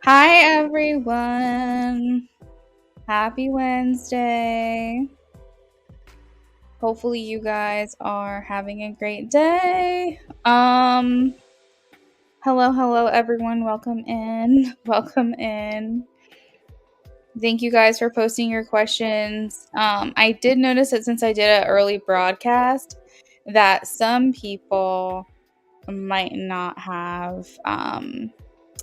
Hi, everyone. Happy Wednesday. Hopefully you guys are having a great day. Hello everyone. Welcome in. Welcome in. Thank you guys for posting your questions. I did notice that since I did an early broadcast that some people might not have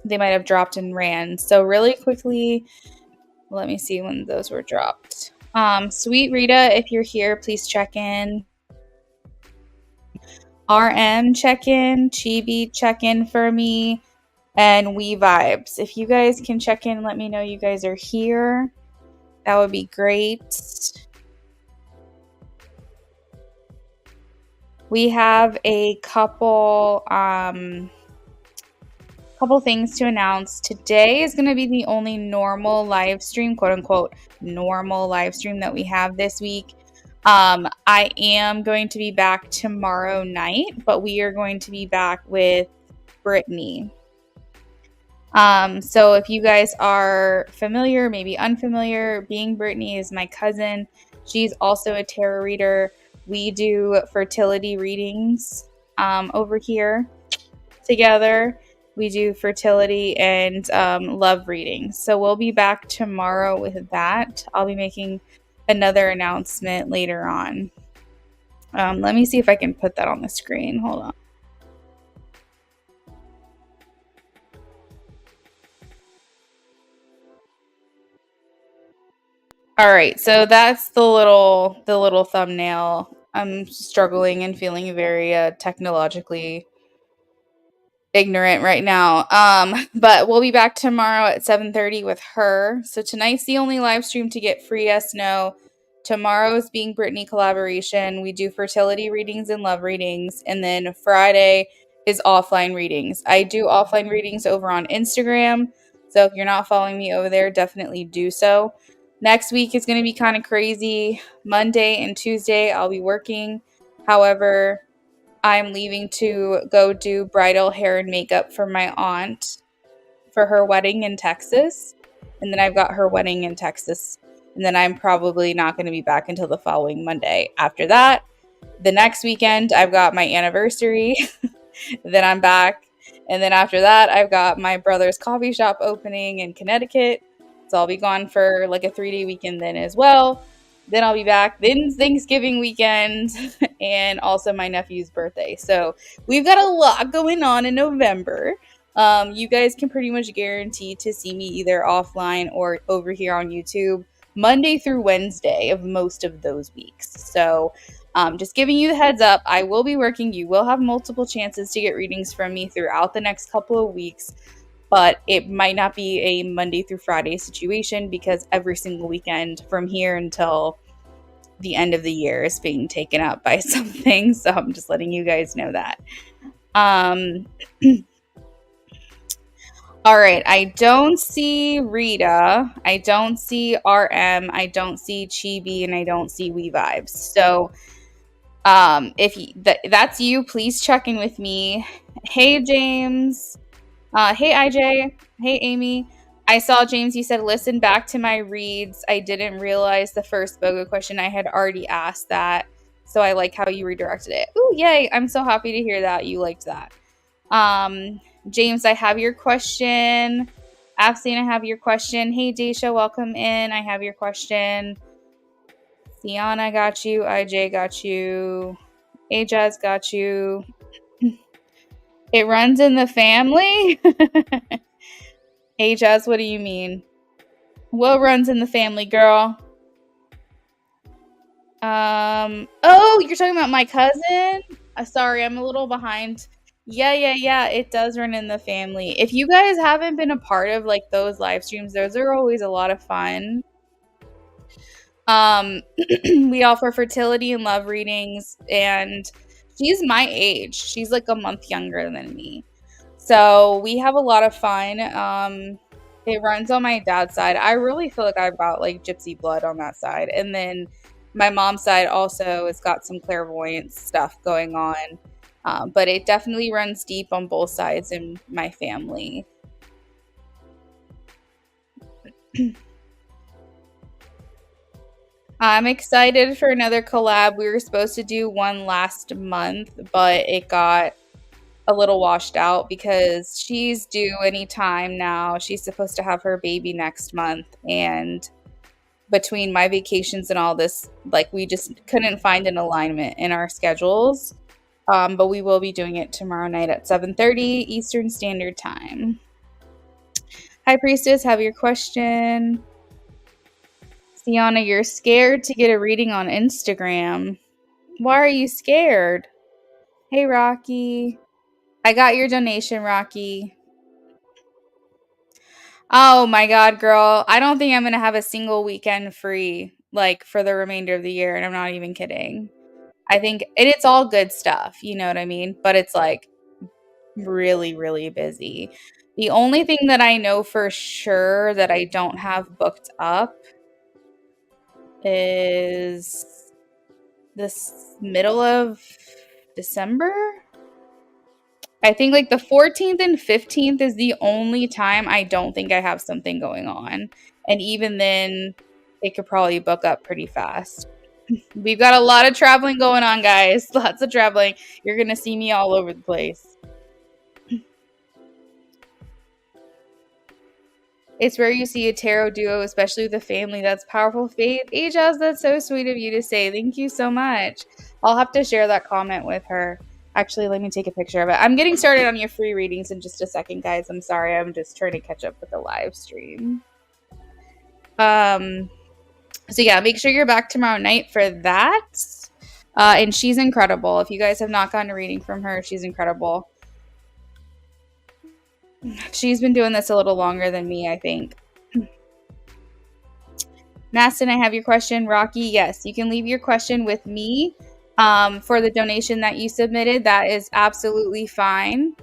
they might have dropped and ran. So really quickly, let me see when those were dropped. Sweet Rita, if you're here, please check in. RM, check in. Chibi, check in for me. And We Vibes. If you guys can check in, let me know you guys are here. That would be great. We have a couple things to announce. Today is going to be the only normal live stream, quote unquote, normal live stream that we have this week. I am going to be back tomorrow night, but we are going to be back with Brittany. So if you guys are familiar, maybe unfamiliar, being Brittany is my cousin. She's also a tarot reader. We do fertility readings over here together. We do fertility and love readings. So we'll be back tomorrow with that. I'll be making another announcement later on. Let me see if I can put that on the screen. Hold on. All right, so that's the little thumbnail. I'm struggling and feeling very technologically ignorant right now. But we'll be back tomorrow at 7:30 with her. So tonight's the only live stream to get free yes no. Tomorrow's being Brittany collaboration. We do fertility readings and love readings, and then Friday is offline readings. I do offline readings over on Instagram. So if you're not following me over there, definitely do so. Next week is going to be kind of crazy. Monday and Tuesday I'll be working. However, I'm leaving to go do bridal hair and makeup for my aunt for her wedding in Texas. And then I've got her wedding in Texas. And then I'm probably not going to be back until the following Monday. After that, the next weekend, I've got my anniversary. Then I'm back. And then after that, I've got my brother's coffee shop opening in Connecticut. So I'll be gone for like a 3-day weekend then as well. Then I'll be back. Then Thanksgiving weekend and also my nephew's birthday. So we've got a lot going on in November. You guys can pretty much guarantee to see me either offline or over here on YouTube Monday through Wednesday of most of those weeks. So just giving you the heads up, I will be working. You will have multiple chances to get readings from me throughout the next couple of weeks. But it might not be a Monday through Friday situation because every single weekend from here until the end of the year is being taken up by something. So I'm just letting you guys know that. All right, I don't see Rita, I don't see RM, I don't see Chibi, and I don't see We Vibes. So, if that's you, please check in with me. Hey, James. Hey, IJ. Hey, Amy. I saw James. You said, listen back to my reads. I didn't realize the first BOGO question. I had already asked that. So I like how you redirected it. Ooh, yay. I'm so happy to hear that. You liked that. James, I have your question. Afseen, I have your question. Hey, Daisha, welcome in. I have your question. Sienna got you. IJ got you. Ajaz got you. It runs in the family? Ajaz, what do you mean? What runs in the family, girl? Oh, you're talking about my cousin? Sorry, I'm a little behind. Yeah, it does run in the family. If you guys haven't been a part of like those live streams, those are always a lot of fun. We offer fertility and love readings, and she's my age. She's like a month younger than me. So we have a lot of fun. It runs on my dad's side. I really feel like I've got like gypsy blood on that side. And then my mom's side also has got some clairvoyance stuff going on. But it definitely runs deep on both sides in my family. I'm excited for another collab. We were supposed to do one last month, but it got a little washed out because she's due anytime now. She's supposed to have her baby next month, and between my vacations and all this, like, we just couldn't find an alignment in our schedules. But we will be doing it tomorrow night at 7:30 Eastern Standard Time. Hi, Priestess, have your question. Sienna, you're scared to get a reading on Instagram. Why are you scared? Hey, Rocky. I got your donation, Rocky. Oh my God, girl. I don't think I'm going to have a single weekend free, like, for the remainder of the year. And I'm not even kidding. I think it's all good stuff. You know what I mean? But it's like really, really busy. The only thing that I know for sure that I don't have booked up is this middle of December. I think like the 14th and 15th is the only time I don't think I have something going on. And even then, it could probably book up pretty fast. We've got a lot of traveling going on, guys. Lots of traveling. You're going to see me all over the place. It's rare you see a tarot duo, especially with a family that's powerful. Faith, Ajaz, that's so sweet of you to say. Thank you so much. I'll have to share that comment with her. Actually, let me take a picture of it. I'm getting started on your free readings in just a second, guys. I'm sorry. I'm just trying to catch up with the live stream. So yeah, make sure you're back tomorrow night for that. And she's incredible. If you guys have not gotten a reading from her, she's incredible. She's been doing this a little longer than me, I think. Mastin, I have your question. Rocky, yes, you can leave your question with me for the donation that you submitted. That is absolutely fine.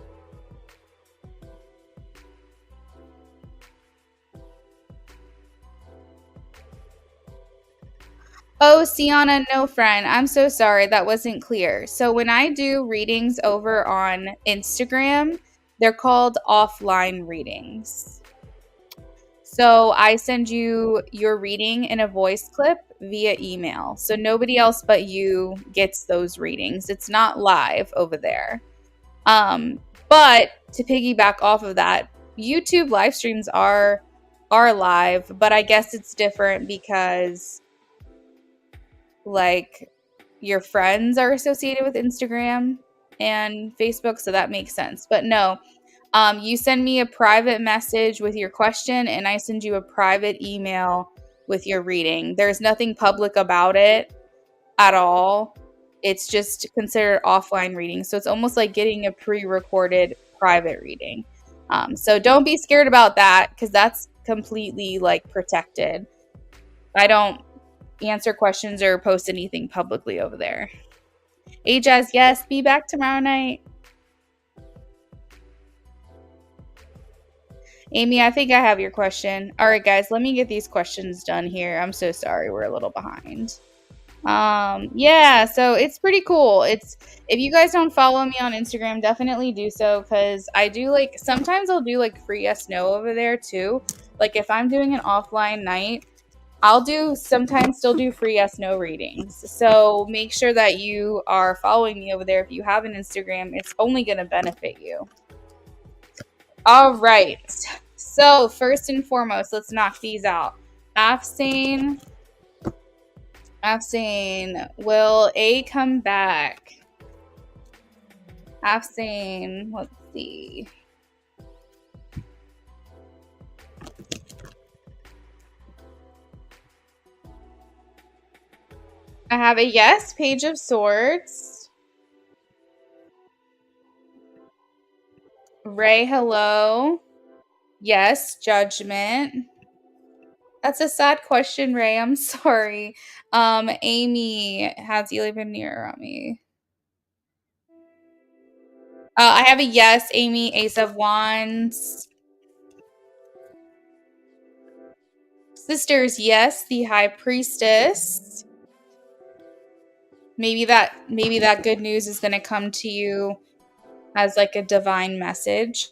Oh, Sienna, no, friend. I'm so sorry. That wasn't clear. So when I do readings over on Instagram, they're called offline readings. So I send you your reading in a voice clip via email. So nobody else but you gets those readings. It's not live over there. But to piggyback off of that, YouTube live streams are live, but I guess it's different because like your friends are associated with Instagram and Facebook, so that makes sense. But no, you send me a private message with your question, and I send you a private email with your reading. There's nothing public about it at all. It's just considered offline reading. So it's almost like getting a pre-recorded private reading. So don't be scared about that because that's completely like protected. I don't answer questions or post anything publicly over there. Ajaz, yes, be back tomorrow night. Amy, I think I have your question. All right, guys, let me get these questions done here. I'm so sorry, we're a little behind. Yeah, so it's pretty cool. It's if you guys don't follow me on Instagram, definitely do so because I do like sometimes I'll do like free yes no over there too. Like if I'm doing an offline night, I'll do sometimes still do free yes no readings. So make sure that you are following me over there. If you have an Instagram, it's only going to benefit you. All right. So first and foremost, let's knock these out. Afsane, will A come back? Afsane, let's see. I have a yes, Page of Swords. Ray, hello. Yes, Judgment. That's a sad question, Ray. I'm sorry. Amy, has Eli been near around me? I have a yes, Amy, Ace of Wands. Sisters, yes, the High Priestess. Maybe that good news is going to come to you as like a divine message.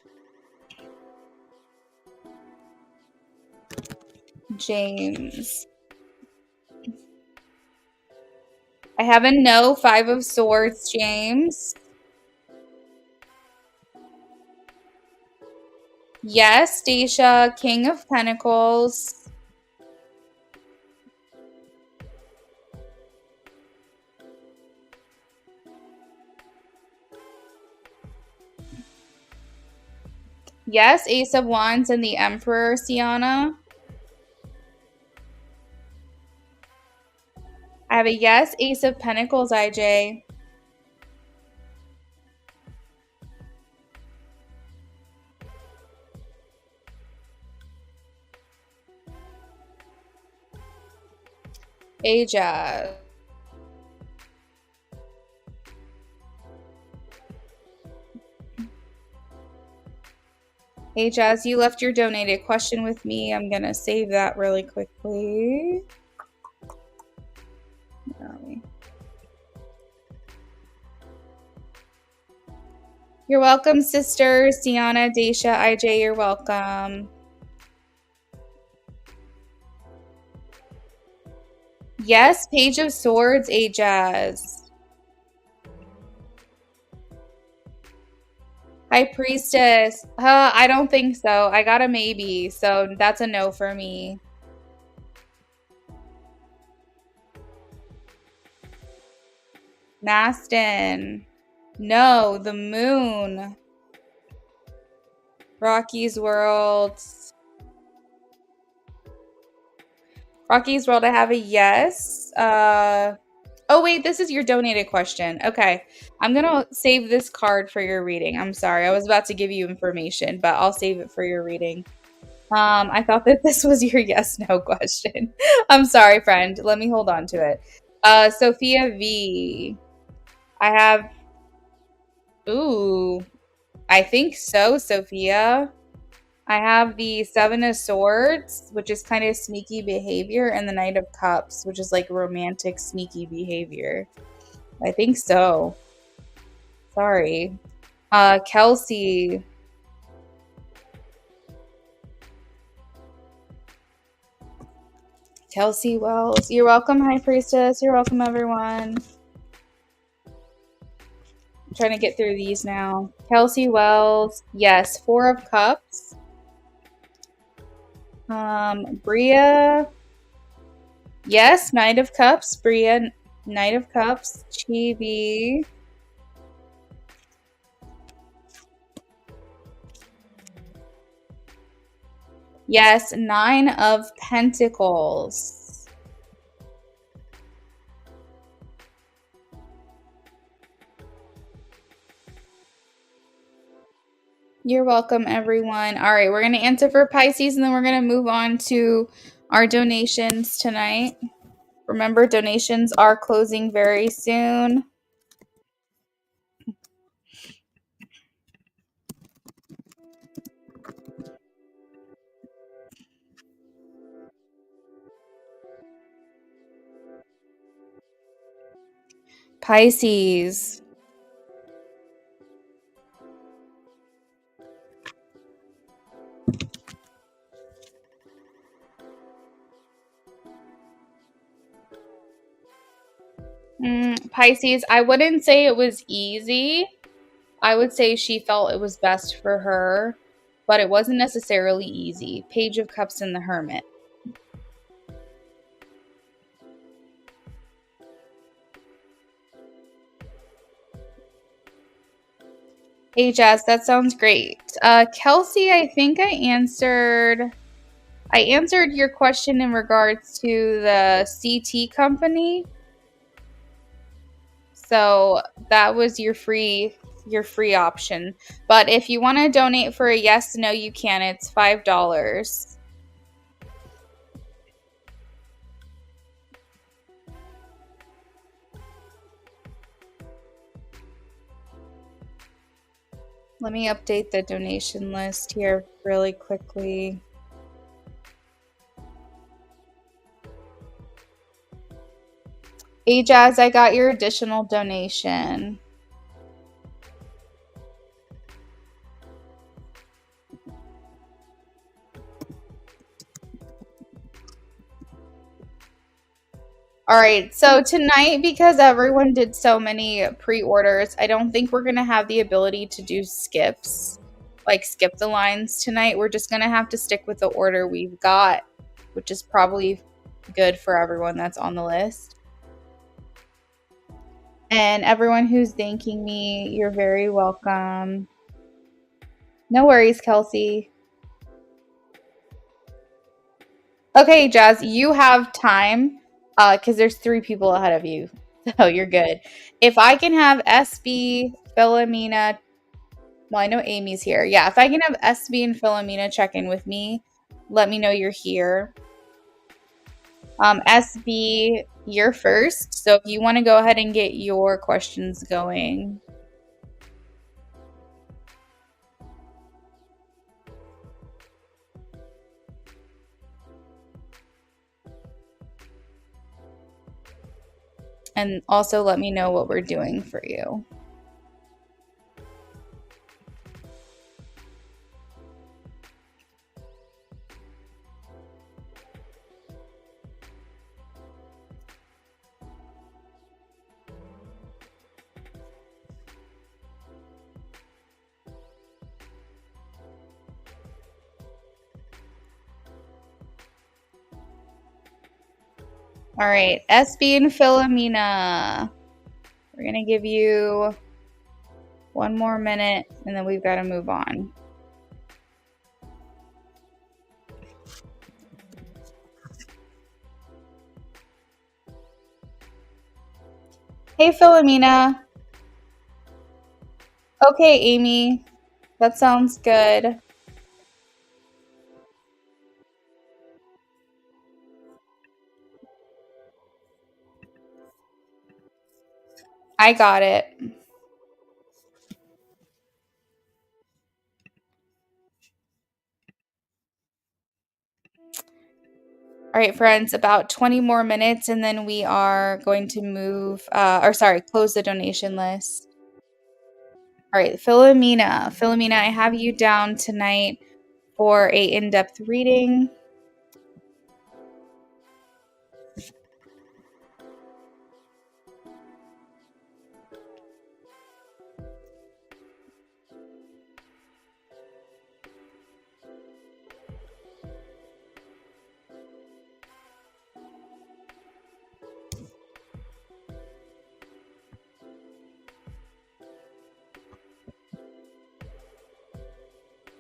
James. I have a no, Five of Swords, James. Yes, Stacia, King of Pentacles. Yes, Ace of Wands and the Emperor, Sienna. I have a yes, Ace of Pentacles, IJ. Aja. Hey Jazz, you left your donated question with me. I'm gonna save that really quickly. Where are we? You're welcome, sisters. Sienna, Daisha, IJ, you're welcome. Yes, Page of Swords, Jazz. High Priestess. I don't think so. I got a maybe, so that's a no for me. Maston. No, the moon. Rocky's World. Rocky's World, I have a yes. Oh, wait, this is your donated question. Okay. I'm going to save this card for your reading. I'm sorry. I was about to give you information, but I'll save it for your reading. I thought that this was your yes/no question. I'm sorry, friend. Let me hold on to it. Sophia V. I have... Ooh. I think so, Sophia. I have the Seven of Swords, which is kind of sneaky behavior, and the Knight of Cups, which is like romantic, sneaky behavior. I think so. Sorry. Kelsey. Kelsey Wells. You're welcome, High Priestess. You're welcome, everyone. I'm trying to get through these now. Kelsey Wells. Yes. Four of Cups. Bria. Yes. Knight of Cups. Bria. Knight of Cups. Chibi. Yes. Nine of Pentacles. You're welcome, everyone. All right, we're going to answer for Pisces, and then we're going to move on to our donations tonight. Remember, donations are closing very soon. Pisces. Pisces, I wouldn't say it was easy. I would say she felt it was best for her, but it wasn't necessarily easy. Page of Cups and the Hermit. Hey, Jazz, that sounds great. Kelsey, I think I answered your question in regards to the CT company. So that was your free option. But if you want to donate for a yes, no, you can. It's $5. Let me update the donation list here really quickly. Hey, Jazz, I got your additional donation. All right, so tonight, because everyone did so many pre-orders, I don't think we're going to have the ability to do skips, like skip the lines tonight. We're just going to have to stick with the order we've got, which is probably good for everyone that's on the list. And everyone who's thanking me, you're very welcome. No worries, Kelsey. Okay, Jazz, you have time because there's 3 people ahead of you. So you're good. If I can have SB, Philomena, well, I know Amy's here. Yeah, if I can have SB and Philomena check in with me, let me know you're here. SB, you're first. So if you want to go ahead and get your questions going. And also let me know what we're doing for you. All right, SB and Philomena. We're going to give you 1 more minute, and then we've got to move on. Hey, Philomena. Okay, Amy. That sounds good. I got it. All right, friends, about 20 more minutes, and then we are going to move, close the donation list. All right, Philomena. Philomena, I have you down tonight for a in-depth reading.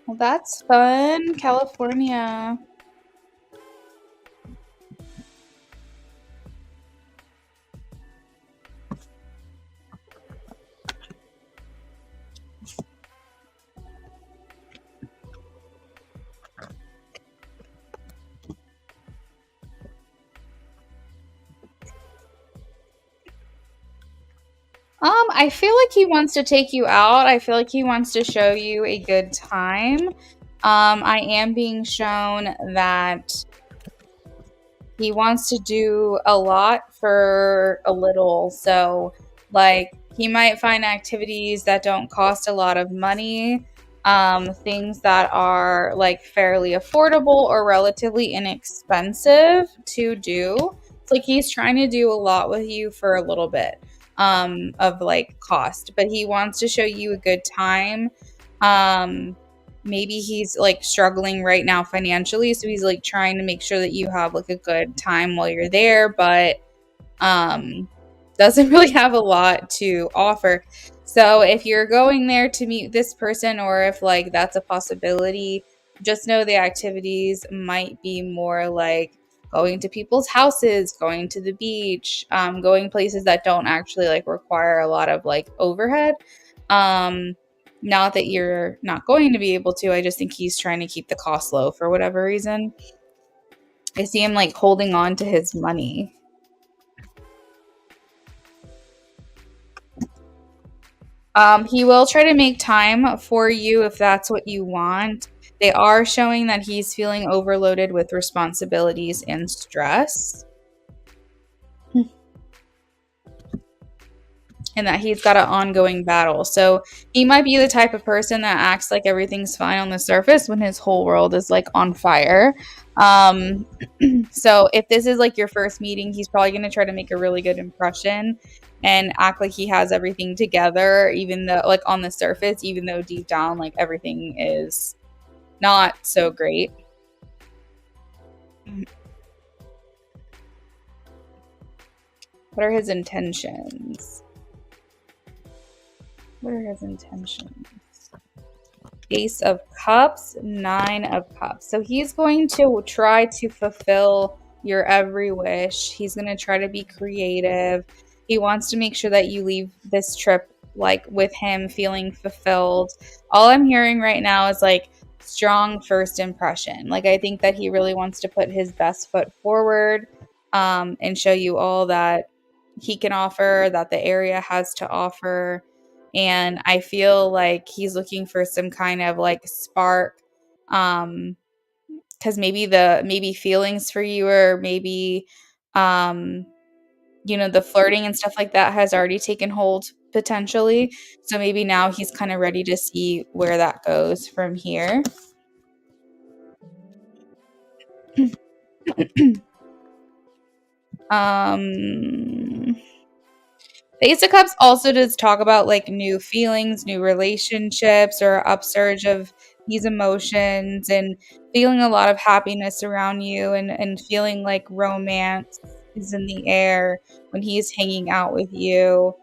Well, that's fun. California. I feel like he wants to take you out. I feel like he wants to show you a good time. I am being shown that he wants to do a lot for a little. So Like, he might find activities that don't cost a lot of money, things that are like fairly affordable or relatively inexpensive to do. It's like he's trying to do a lot with you for a little bit of like cost, but he wants to show you a good time. Maybe he's like struggling right now financially, so he's like trying to make sure that you have like a good time while you're there, but um, doesn't really have a lot to offer. So if you're going there to meet this person, or if like that's a possibility, just know the activities might be more like going to people's houses, going to the beach, going places that don't actually like require a lot of like overhead. Um, Not that you're not going to be able to, I just think he's trying to keep the cost low for whatever reason. I see him like holding on to his money. He will try to make time for you if that's what you want. They are showing that he's feeling overloaded with responsibilities and stress, and that he's got an ongoing battle. So he might be the type of person that acts like everything's fine on the surface when his whole world is like on fire. Um, so if this is like your first meeting, he's probably going to try to make a really good impression and act like he has everything together, even though like on the surface, even though deep down, like everything is not so great. What are his intentions? What are his intentions? Ace of Cups, Nine of Cups. So he's going to try to fulfill your every wish. He's going to try to be creative. He wants to make sure that you leave this trip like with him feeling fulfilled. All I'm hearing right now is like strong first impression. Like I think that he really wants to put his best foot forward, and show you all that he can offer, that the area has to offer. And I feel like he's looking for some kind of like spark, because maybe feelings for you, or maybe um the flirting and stuff like that has already taken hold potentially. So maybe now he's kind of ready to see where that goes from here. um The Ace of Cups also does talk about like new feelings, new relationships, or upsurge of these emotions, and feeling a lot of happiness around you, and feeling like romance is in the air when he's hanging out with you.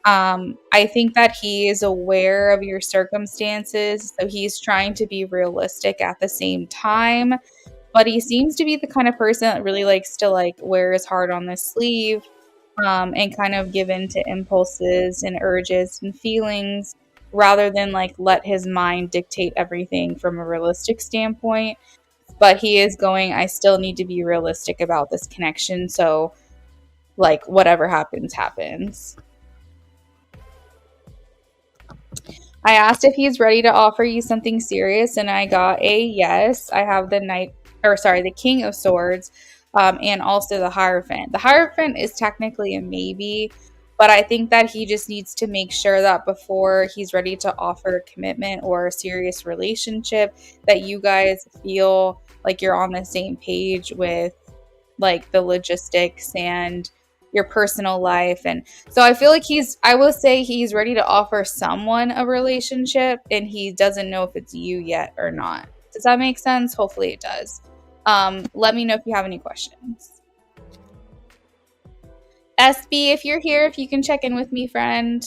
I think that he is aware of your circumstances, so he's trying to be realistic at the same time. But he seems to be the kind of person that really likes to like wear his heart on the sleeve, and kind of give in to impulses and urges and feelings, rather than like let his mind dictate everything from a realistic standpoint. But he is going, I still need to be realistic about this connection. So, like, whatever happens, happens. I asked if he's ready to offer you something serious, and I got a yes. I have the King of Swords, and also the Hierophant. The Hierophant is technically a maybe, but I think that he just needs to make sure that before he's ready to offer a commitment or a serious relationship, that you guys feel like you're on the same page with like the logistics and your personal life. And so I feel like I will say he's ready to offer someone a relationship, and he doesn't know if it's you yet or not. Does that make sense? Hopefully it does. Let me know if you have any questions. SB, if you're here, if you can check in with me, friend.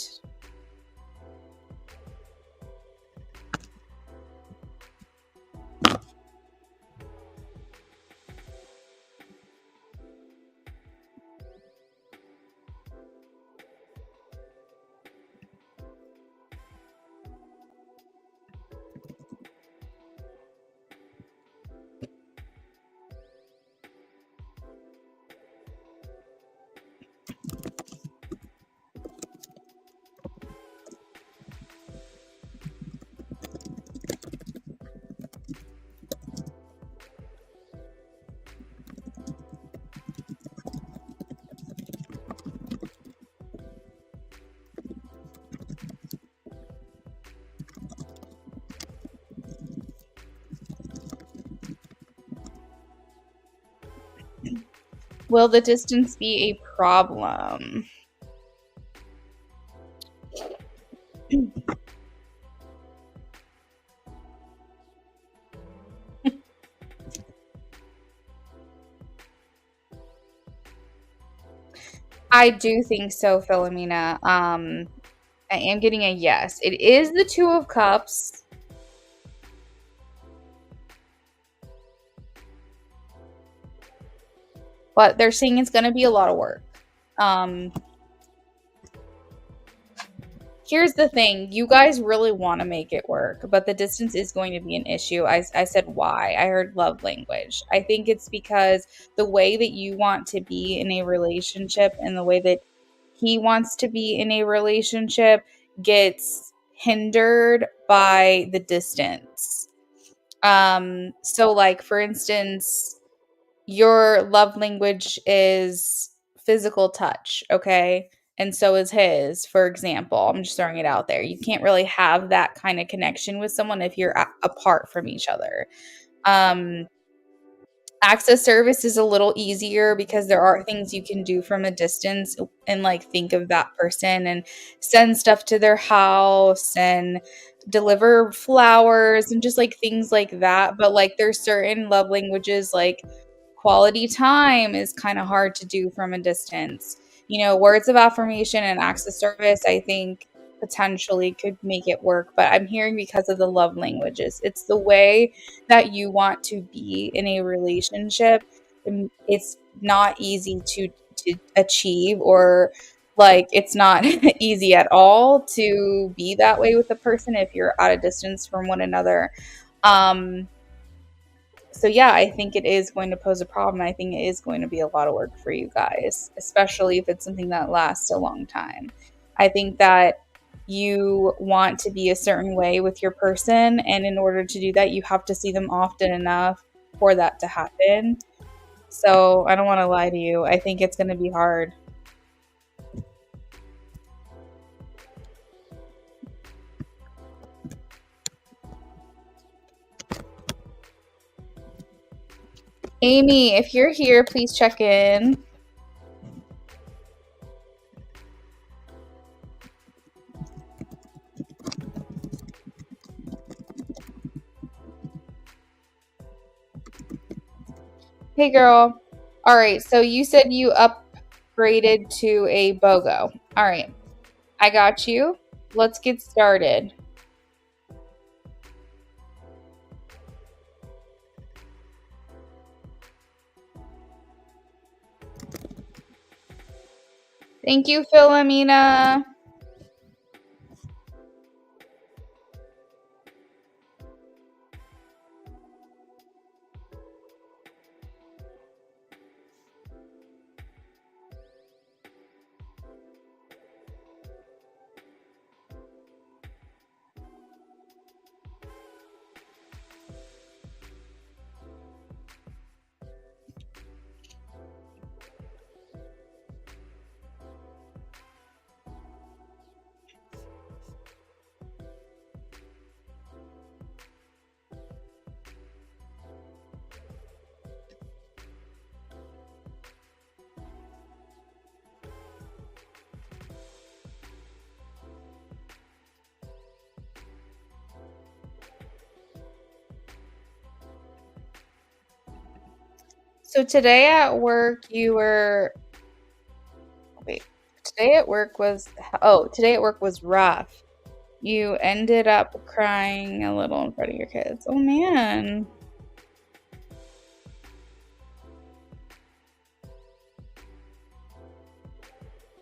Will the distance be a problem? I do think so, Philomena. I am getting a yes. It is the Two of Cups, but they're saying it's going to be a lot of work. Um, Here's the thing, you guys really want to make it work, but the distance is going to be an issue. I said why. I heard love language. I think it's because the way that you want to be in a relationship and the way that he wants to be in a relationship gets hindered by the distance. So like for instance, your love language is physical touch, okay? And so is his, for example. I'm just throwing it out there. You can't really have that kind of connection with someone if you're apart from each other. Um, Access service is a little easier because there are things you can do from a distance and like think of that person and send stuff to their house and deliver flowers and just like things like that. But like there's certain love languages like quality time is kind of hard to do from a distance. You know, words of affirmation and acts of service, I think potentially could make it work. But I'm hearing because of the love languages, it's the way that you want to be in a relationship. It's not easy to achieve, or like it's not easy at all to be that way with a person if you're at a distance from one another. Um, so yeah, I think it is going to pose a problem. I think it is going to be a lot of work for you guys, especially if it's something that lasts a long time. I think that you want to be a certain way with your person, and in order to do that, you have to see them often enough for that to happen. So I don't want to lie to you. I think it's going to be hard. Amy, if you're here, please check in. Hey, girl. All right. So you said you upgraded to a BOGO. All right. I got you. Let's get started. Thank you, Philomena. So today at work, you were. Wait. Today at work was rough. You ended up crying a little in front of your kids. Oh, man.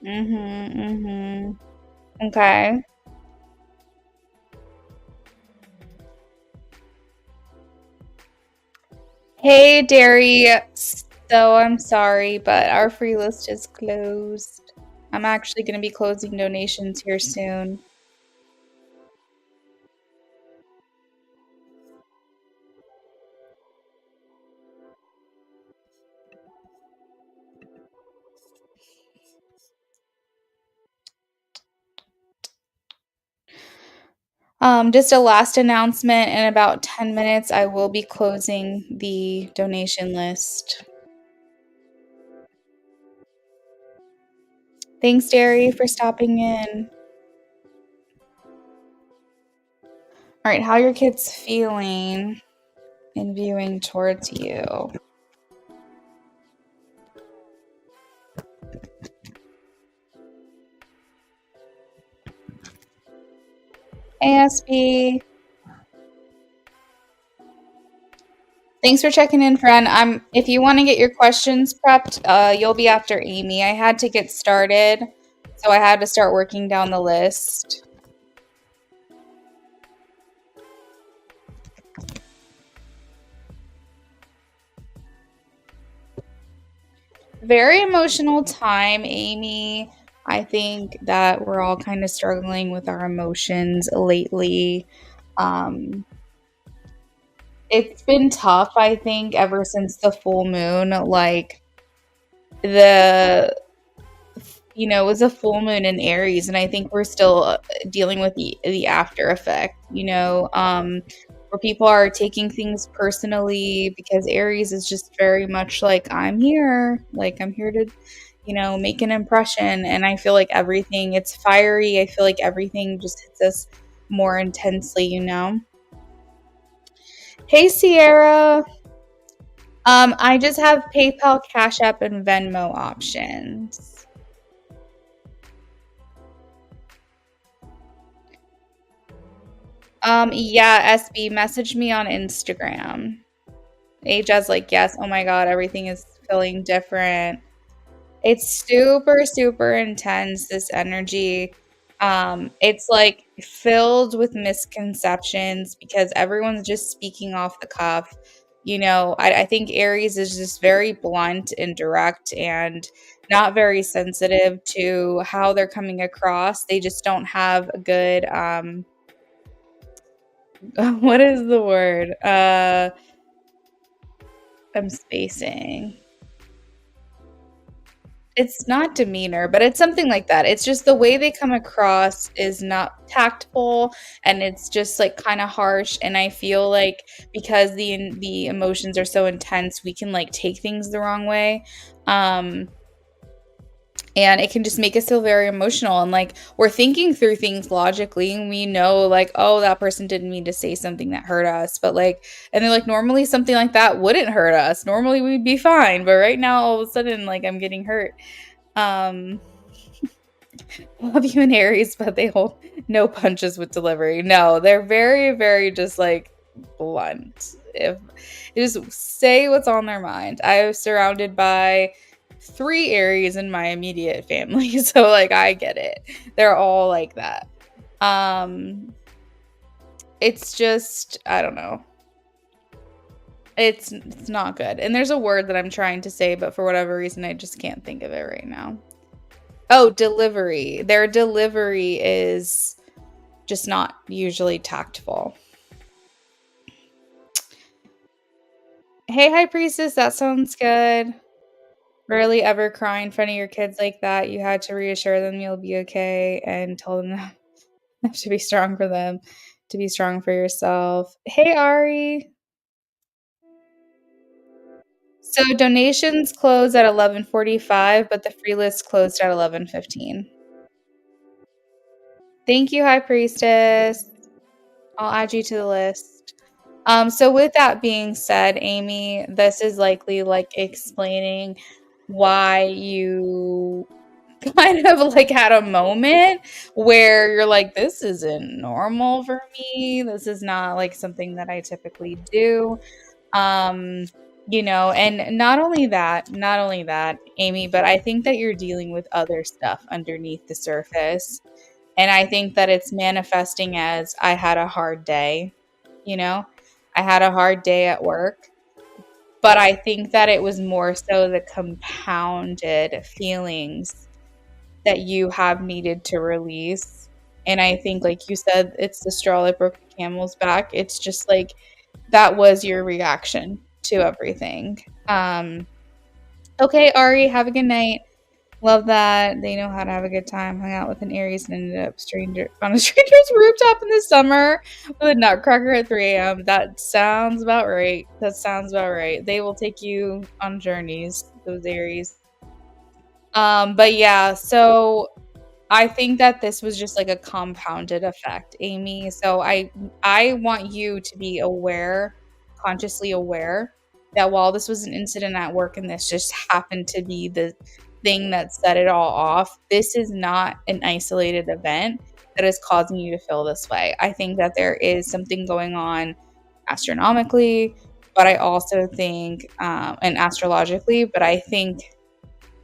Mm-hmm, mm-hmm. Okay. Hey, Derry. So I'm sorry, but our free list is closed. I'm actually going to be closing donations here soon. Just a last announcement. In about 10 minutes, I will be closing the donation list. Thanks, Derry, for stopping in. All right, how are your kids feeling and viewing towards you? ASB. Thanks for checking in, friend. If you want to get your questions prepped, you'll be after Amy. I had to get started, so I had to start working down the list. Very emotional time, Amy. I think that we're all kind of struggling with our emotions lately. Um, it's been tough, I think, ever since the full moon. Like, the it was a full moon in Aries, and I think we're still dealing with the after effect, where people are taking things personally because Aries is just very much like, I'm here to, make an impression. And I feel like it's fiery. I feel like everything just hits us more intensely. Hey, Sierra. I just have PayPal, Cash App, and Venmo options. Yeah, SB, message me on Instagram. Aja's like, yes, oh my God, everything is feeling different. It's super, super intense, this energy. It's like filled with misconceptions because everyone's just speaking off the cuff. I think Aries is just very blunt and direct and not very sensitive to how they're coming across. They just don't have a good what is the word? I'm spacing. It's not demeanor, but it's something like that. It's just the way they come across is not tactful, and it's just like kind of harsh. And I feel like because the emotions are so intense, we can like take things the wrong way. And it can just make us feel very emotional, and like we're thinking through things logically, and we know like, oh, that person didn't mean to say something that hurt us, but like, and then like normally something like that wouldn't hurt us, normally we'd be fine, but right now all of a sudden like I'm getting hurt. um Love you in Aries, but they hold no punches with delivery. No, they're very, very just like blunt. If just say what's on their mind. I was surrounded by 3 Aries in my immediate family, so like I get it. They're all like that. It's just, I don't know. It's not good. And there's a word that I'm trying to say, but for whatever reason I just can't think of it right now. Oh, delivery. Their delivery is just not usually tactful. Hey, High Priestess, that sounds good. Rarely ever cry in front of your kids like that. You had to reassure them you'll be okay and tell them to be strong for them, to be strong for yourself. Hey, Ari. So donations close at 11:45, but the free list closed at 11:15. Thank you, High Priestess. I'll add you to the list. So with that being said, Amy, this is likely like explaining why you kind of like had a moment where you're like, this isn't normal for me. This is not like something that I typically do. And not only that, Amy, but I think that you're dealing with other stuff underneath the surface. And I think that it's manifesting as I had a hard day, you know? I had a hard day at work, but I think that it was more so the compounded feelings that you have needed to release. And I think, like you said, it's the straw that broke the camel's back. It's just like that was your reaction to everything. Okay, Ari, have a good night. Love that. They know how to have a good time. Hung out with an Aries and ended up on a stranger's rooftop in the summer with a nutcracker at 3 a.m. That sounds about right. That sounds about right. They will take you on journeys, those Aries. But yeah, so I think that this was just like a compounded effect, Amy. So I want you to be aware, consciously aware that while this was an incident at work and this just happened to be the thing that set it all off, this is not an isolated event that is causing you to feel this way. I think that there is something going on astronomically, but I also think, and astrologically, but I think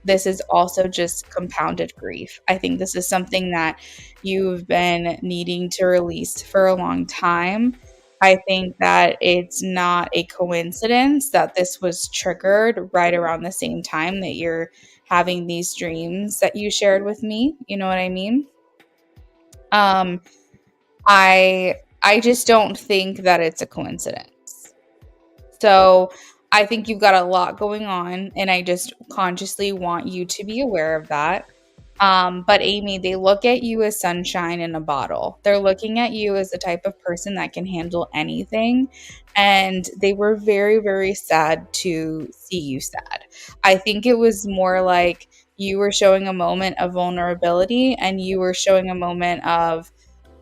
this is also just compounded grief. I think this is something that you've been needing to release for a long time. I think that it's not a coincidence that this was triggered right around the same time that you're having these dreams that you shared with me. You know what I mean? Um, I just don't think that it's a coincidence. So I think you've got a lot going on, and I just consciously want you to be aware of that. But Amy, they look at you as sunshine in a bottle. They're looking at you as the type of person that can handle anything. And they were very, very sad to see you sad. I think it was more like you were showing a moment of vulnerability and you were showing a moment of,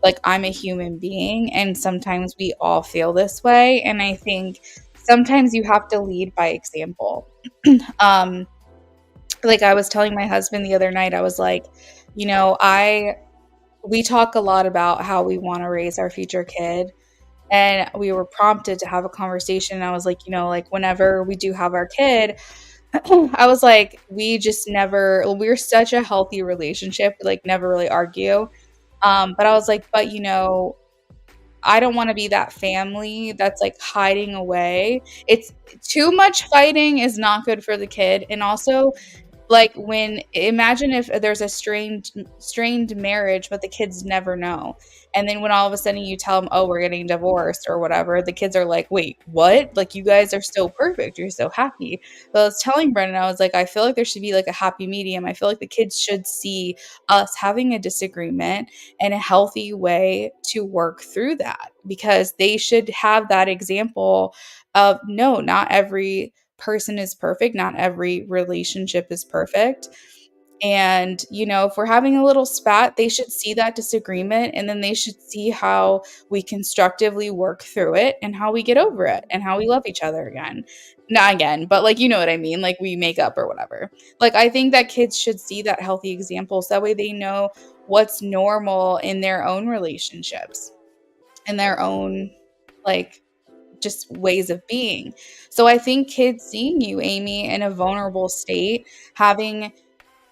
like, I'm a human being, and sometimes we all feel this way. And I think sometimes you have to lead by example. um, like I was telling my husband the other night, I was like, you know, I we talk a lot about how we want to raise our future kid. And we were prompted to have a conversation. And I was like, you know, like whenever we do have our kid, I was like, we're such a healthy relationship. We like never really argue. But I was like, but you know, I don't want to be that family that's like hiding away. It's too much fighting is not good for the kid. And also, like, when imagine if there's a strained marriage, but the kids never know. And then when all of a sudden you tell them, "Oh, we're getting divorced," or whatever, the kids are like, "Wait, what? Like, you guys are still perfect. You're so happy." But I was telling Brendan, I was like, "I feel like there should be, like, a happy medium. I feel like the kids should see us having a disagreement and a healthy way to work through that, because they should have that example of, no, not every person is perfect. Not every relationship is perfect. And, you know, if we're having a little spat, they should see that disagreement and then they should see how we constructively work through it and how we get over it and how we love each other again. Not again, but like, you know what I mean? Like we make up or whatever. Like, I think that kids should see that healthy example so that way they know what's normal in their own relationships, in their own, like, just ways of being. So I think kids seeing you, Amy, in a vulnerable state, having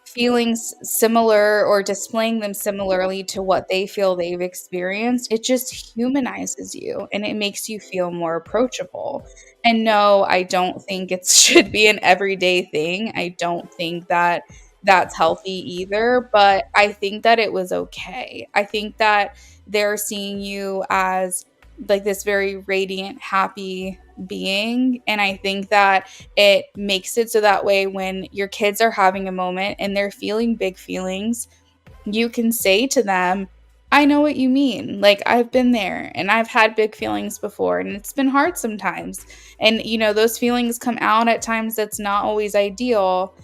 feelings similar or displaying them similarly to what they feel they've experienced, it just humanizes you and it makes you feel more approachable. And no, I don't think it should be an everyday thing. I don't think that that's healthy either, but I think that it was okay. I think that they're seeing you as like this very radiant, happy being. And I think that it makes it so that way when your kids are having a moment and they're feeling big feelings, you can say to them, I know what you mean. Like, I've been there and I've had big feelings before and it's been hard sometimes. And, you know, those feelings come out at times that's not always ideal.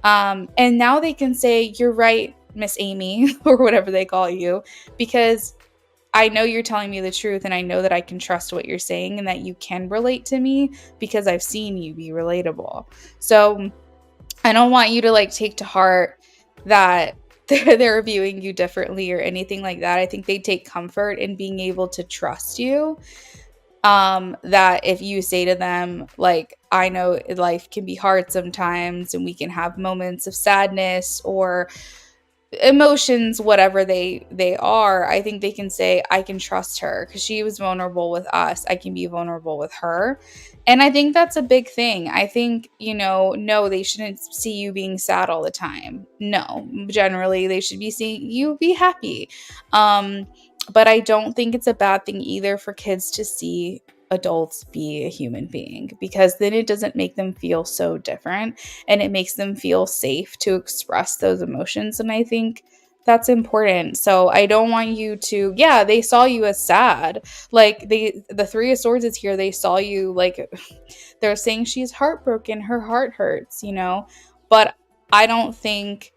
And now they can say, you're right, Miss Amy, or whatever they call you, because I know you're telling me the truth and I know that I can trust what you're saying and that you can relate to me because I've seen you be relatable. So I don't want you to like take to heart that they're viewing you differently or anything like that. I think they take comfort in being able to trust you. That if you say to them, like, I know life can be hard sometimes and we can have moments of sadness or emotions, whatever they are, I think they can say, I can trust her because she was vulnerable with us, I can be vulnerable with her. And I think that's a big thing. I think, you know, no, they shouldn't see you being sad all the time. No, generally they should be seeing you be happy. um but I don't think it's a bad thing either for kids to see adults be a human being, because then it doesn't make them feel so different and it makes them feel safe to express those emotions. And I think that's important. So I don't want you to, yeah, they saw you as sad. Like the Three of Swords is here. They saw you like they're saying she's heartbroken, her heart hurts, you know. But I don't think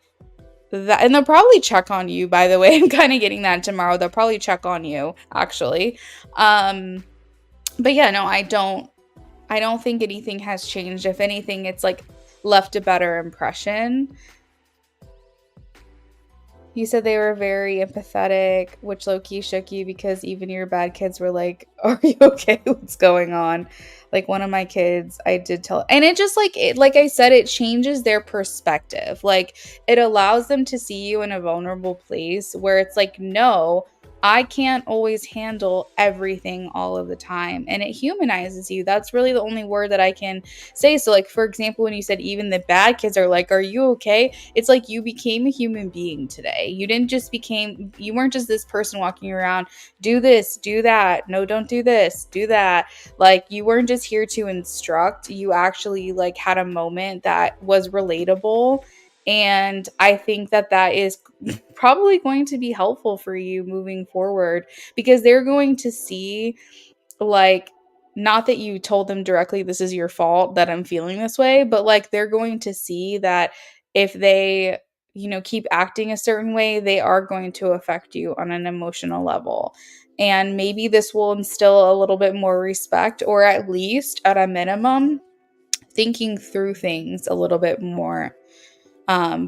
that, and they'll probably check on you, by the way. I'm kind of getting that tomorrow. They'll probably check on you, actually. But yeah, no, I don't think anything has changed. If anything, it's like left a better impression. You said they were very empathetic, which low-key shook you because even your bad kids were like, "Are you okay? What's going on?" Like one of my kids, I did tell, and it just like I said, it changes their perspective. Like it allows them to see you in a vulnerable place where it's like, no, I can't always handle everything all of the time, and it humanizes you. That's really the only word that I can say. So, like for example, when you said even the bad kids are like, "Are you okay?" It's like you became a human being today. You weren't just this person walking around, do this, do that. No, don't do this, do that. Like you weren't just here to instruct. You actually like had a moment that was relatable. And I think that that is probably going to be helpful for you moving forward because they're going to see like not that you told them directly this is your fault that I'm feeling this way, but like they're going to see that if they, keep acting a certain way, they are going to affect you on an emotional level. And maybe this will instill a little bit more respect, or at least at a minimum, thinking through things a little bit more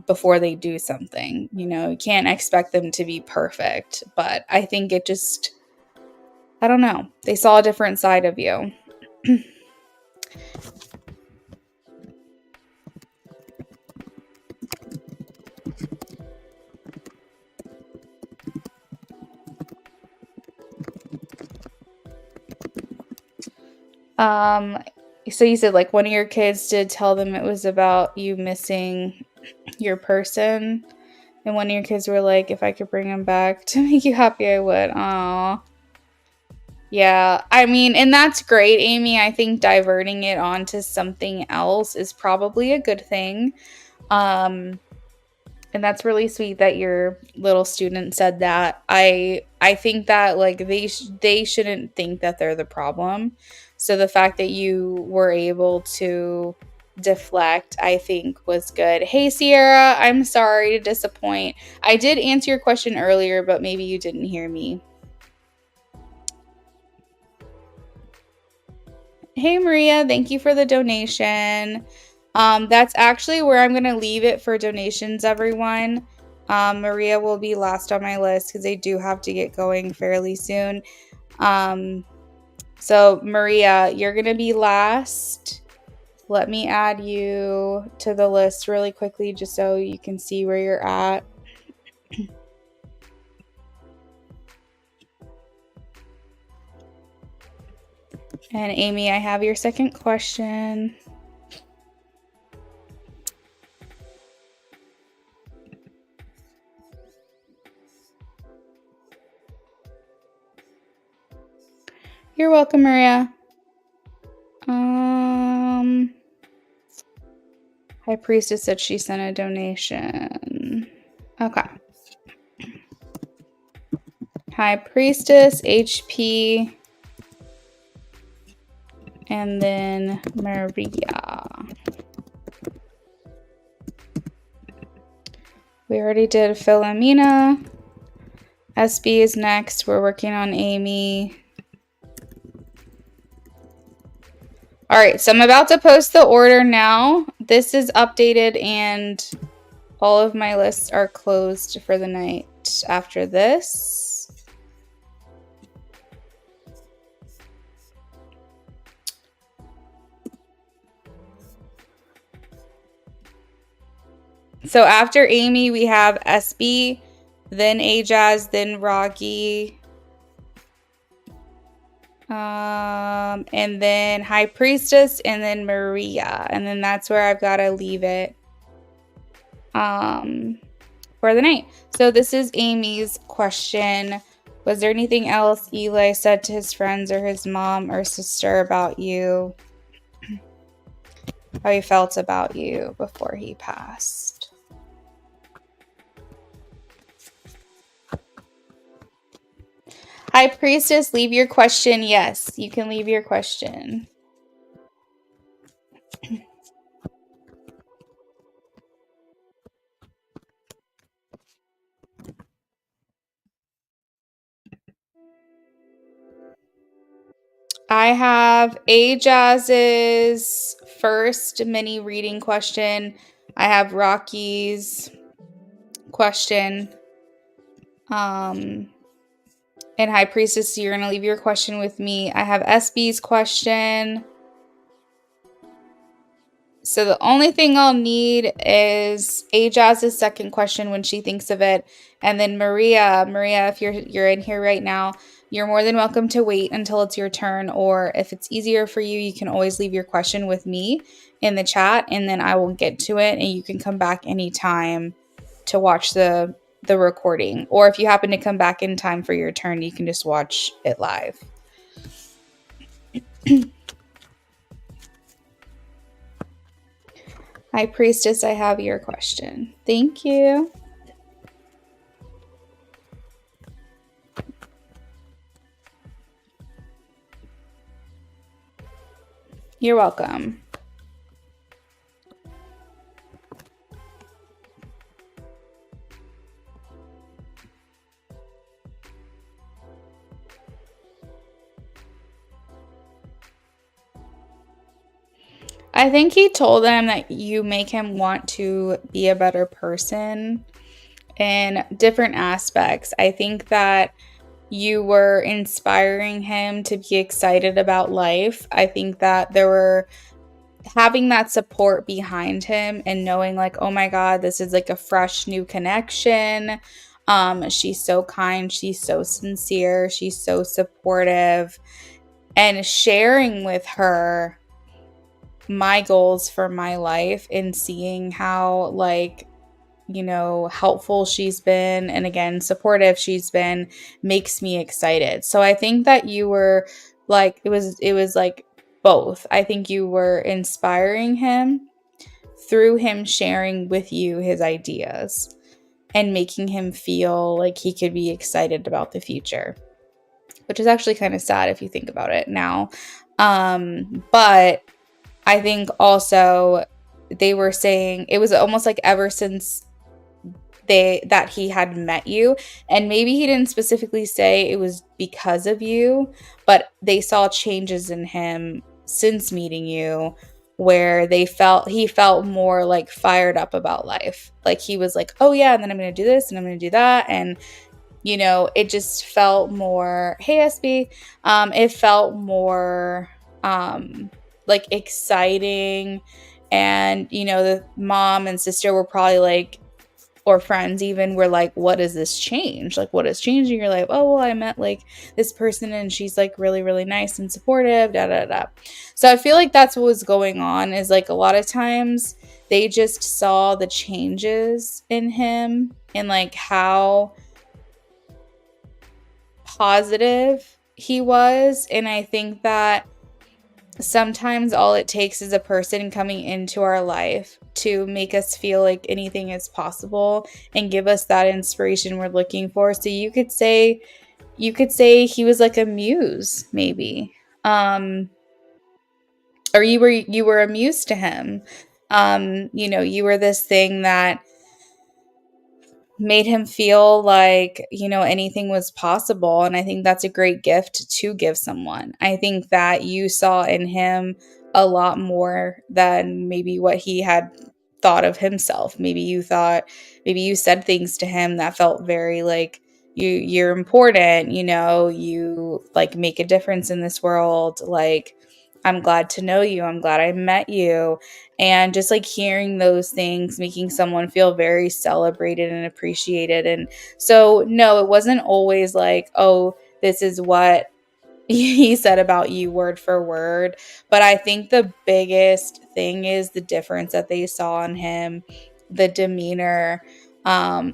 before they do something. You can't expect them to be perfect, but I think I don't know. They saw a different side of you. Um, so you said like one of your kids did tell them it was about you missing your person, and one of your kids were like, if I could bring him back to make you happy, I would. Aw. Yeah, I mean, and that's great, Amy. I think diverting it onto something else is probably a good thing. Um, And that's really sweet that your little student said that. I think that like they shouldn't think that they're the problem. So the fact that you were able to deflect, I think was good. Hey Sierra, I'm sorry to disappoint. I did answer your question earlier, but maybe you didn't hear me. Hey Maria, thank you for the donation. That's actually where I'm gonna leave it for donations, everyone. Maria will be last on my list because I do have to get going fairly soon. So Maria, you're gonna be last. Let me add you to the list really quickly just so you can see where you're at. And Amy, I have your second question. You're welcome, Maria. High Priestess said she sent a donation. Okay. High Priestess, HP, and then Maria. We already did Philomena. SB is next. We're working on Amy. All right, so I'm about to post the order now. This is updated and all of my lists are closed for the night after this. So after Amy, we have SB, then Ajaz, then Rocky, and then High Priestess, and then Maria. And then that's where I've got to leave it for the night. So this is Amy's question. Was there anything else Eli said to his friends or his mom or sister about you? How he felt about you before he passed? High Priestess, leave your question. Yes, you can leave your question. I have Jazz's first mini reading question. I have Rocky's question. And High Priestess, you're going to leave your question with me. I have SB's question. So the only thing I'll need is Jazz's second question when she thinks of it. And then Maria, if you're in here right now, you're more than welcome to wait until it's your turn. Or if it's easier for you, you can always leave your question with me in the chat, and then I will get to it, and you can come back anytime to watch the recording. Or if you happen to come back in time for your turn, you can just watch it live. High Priestess, I have your question. Thank you. You're welcome. I think he told them that you make him want to be a better person in different aspects. I think that you were inspiring him to be excited about life. I think that there were having that support behind him and knowing like, oh my God, this is like a fresh new connection. She's so kind. She's so sincere. She's so supportive. And sharing with her my goals for my life and seeing how like, you know, helpful she's been and again supportive she's been makes me excited. So I think that you were like it was like both. I think you were inspiring him through him sharing with you his ideas and making him feel like he could be excited about the future, which is actually kind of sad if you think about it now. But I think also they were saying it was almost like ever since that he had met you, and maybe he didn't specifically say it was because of you, but they saw changes in him since meeting you where he felt more like fired up about life. Like he was like, oh yeah, and then I'm going to do this and I'm going to do that. And you know, it just felt more, hey SB, it felt more like exciting. And you know, the mom and sister were probably like, or friends even were like, what is this change? Like, what is changing? You're like, oh, well, I met like this person and she's like really, really nice and supportive, da, da, da. So I feel like that's what was going on is like a lot of times they just saw the changes in him and like how positive he was. And I think that sometimes all it takes is a person coming into our life to make us feel like anything is possible and give us that inspiration we're looking for. So you could say he was like a muse, maybe. Or you were a muse to him. You know, you were this thing that made him feel like, you know, anything was possible. And I think that's a great gift to give someone. I think that you saw in him a lot more than maybe what he had thought of himself. Maybe you said things to him that felt very like you're important, you know, you like make a difference in this world. Like, I'm glad to know you. I'm glad I met you. And just like hearing those things, making someone feel very celebrated and appreciated. And so, no, it wasn't always like, oh, this is what he said about you word for word. But I think the biggest thing is the difference that they saw in him, the demeanor. And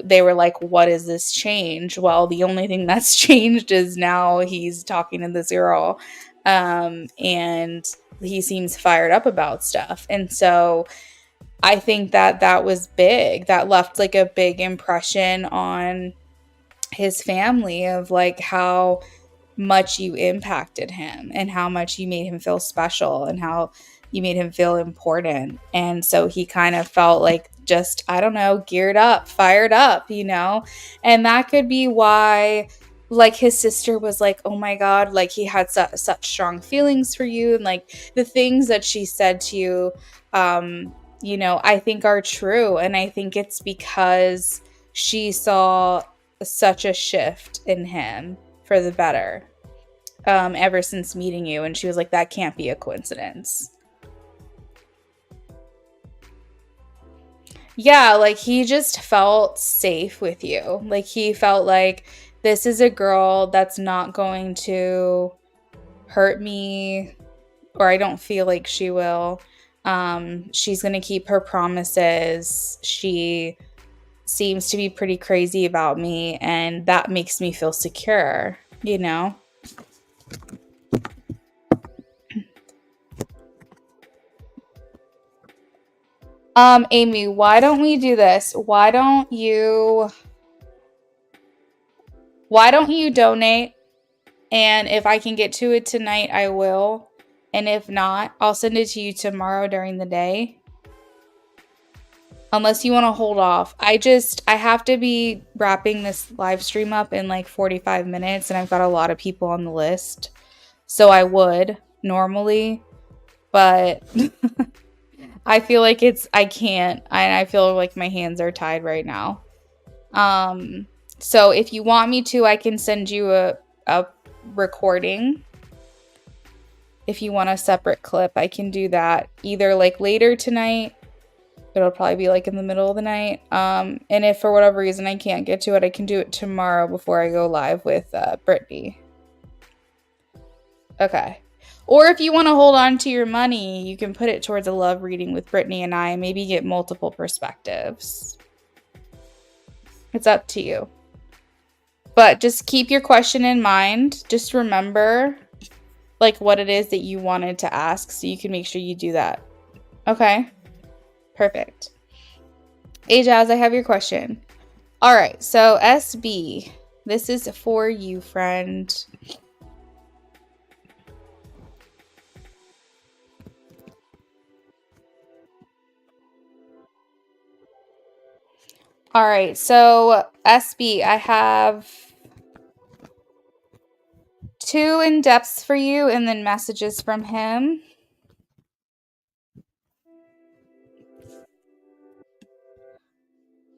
they were like, what is this change? Well, the only thing that's changed is now he's talking to this girl. And he seems fired up about stuff. And so I think that was big. That left like a big impression on his family of like how much you impacted him and how much you made him feel special and how you made him feel important. And so he kind of felt like just, I don't know, geared up, fired up, you know? And that could be why like his sister was like, oh my God, like he had such strong feelings for you. And like the things that she said to you, you know, I think are true. And I think it's because she saw such a shift in him for the better, ever since meeting you. And she was like, that can't be a coincidence. Yeah, like he just felt safe with you. Like he felt like this is a girl that's not going to hurt me, or I don't feel like she will. She's going to keep her promises. She seems to be pretty crazy about me, and that makes me feel secure, you know? Amy, why don't we do this? Why don't you donate? And if I can get to it tonight, I will. And if not, I'll send it to you tomorrow during the day. Unless you want to hold off. I have to be wrapping this live stream up in like 45 minutes, and I've got a lot of people on the list. So I would normally, but I feel like I can't. I feel like my hands are tied right now. So if you want me to, I can send you a recording. If you want a separate clip, I can do that either like later tonight. It'll probably be like in the middle of the night. And if for whatever reason I can't get to it, I can do it tomorrow before I go live with Brittany. Okay. Or if you want to hold on to your money, you can put it towards a love reading with Brittany and I, maybe get multiple perspectives. It's up to you. But just keep your question in mind. Just remember like what it is that you wanted to ask so you can make sure you do that. Okay. Perfect. Hey, Jazz, I have your question. All right, so SB, this is for you, friend. All right, so SB, I have 2 in-depths for you and then messages from him.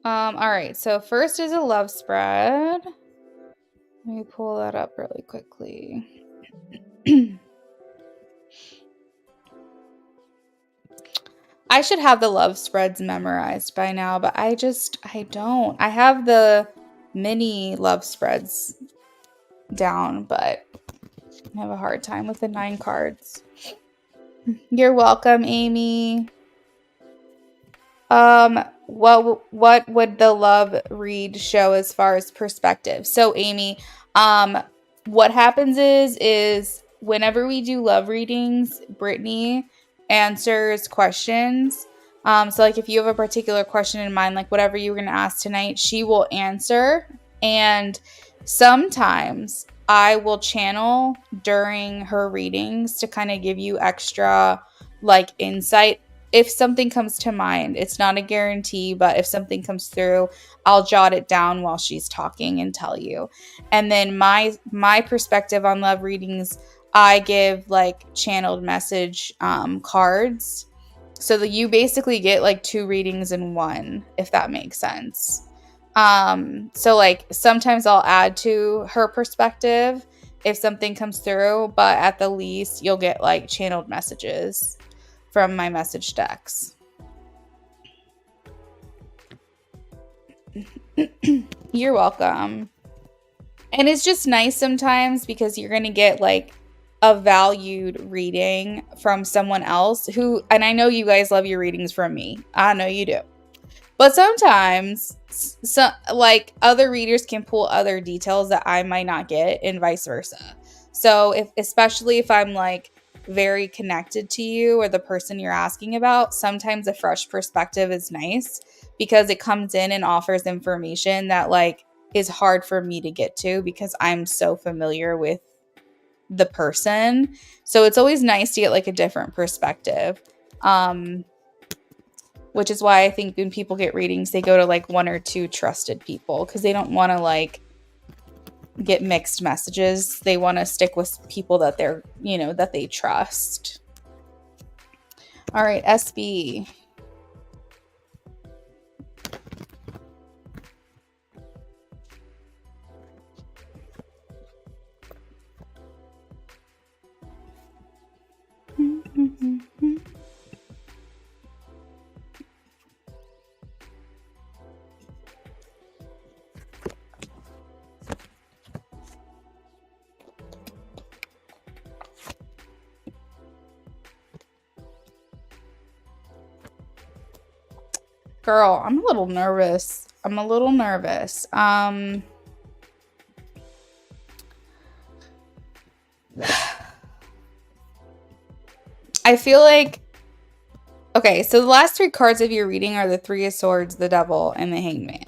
All right, so first is a love spread. Let me pull that up really quickly. I should have the love spreads memorized by now, but I don't. I have the mini love spreads down, but I have a hard time with the 9 cards. You're welcome, Amy. What would the love read show as far as perspective? So, Amy, what happens is whenever we do love readings, Brittany answers questions. So like if you have a particular question in mind, like whatever you were gonna ask tonight, she will answer. And sometimes I will channel during her readings to kind of give you extra like insight if something comes to mind. It's not a guarantee, but if something comes through, I'll jot it down while she's talking and tell you. And then my perspective on love readings, I give like channeled message cards. So that you basically get like 2 readings in one, if that makes sense. So like sometimes I'll add to her perspective if something comes through, but at the least you'll get like channeled messages from my message decks. You're welcome. And it's just nice sometimes because you're going to get like a valued reading from someone else who, and I know you guys love your readings from me. I know you do. But sometimes like other readers can pull other details that I might not get and vice versa. So especially if I'm like very connected to you or the person you're asking about, sometimes a fresh perspective is nice because it comes in and offers information that like is hard for me to get to because I'm so familiar with the person. So it's always nice to get like a different perspective. Which is why I think when people get readings, they go to like 1 or 2 trusted people because they don't want to like get mixed messages. They want to stick with people that they're, that they trust. All right, SB. Girl, I'm a little nervous. I feel like, okay, so the last 3 cards of your reading are the Three of Swords, the Devil, and the Hangman.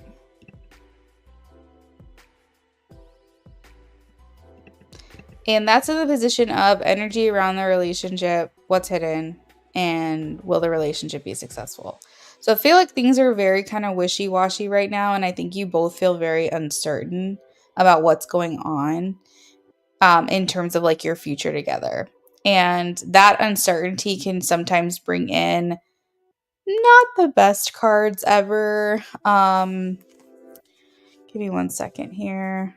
And that's in the position of energy around the relationship, what's hidden, and will the relationship be successful? So I feel like things are very kind of wishy-washy right now, and I think you both feel very uncertain about what's going on in terms of like your future together. And that uncertainty can sometimes bring in not the best cards ever. Give me 1 second here.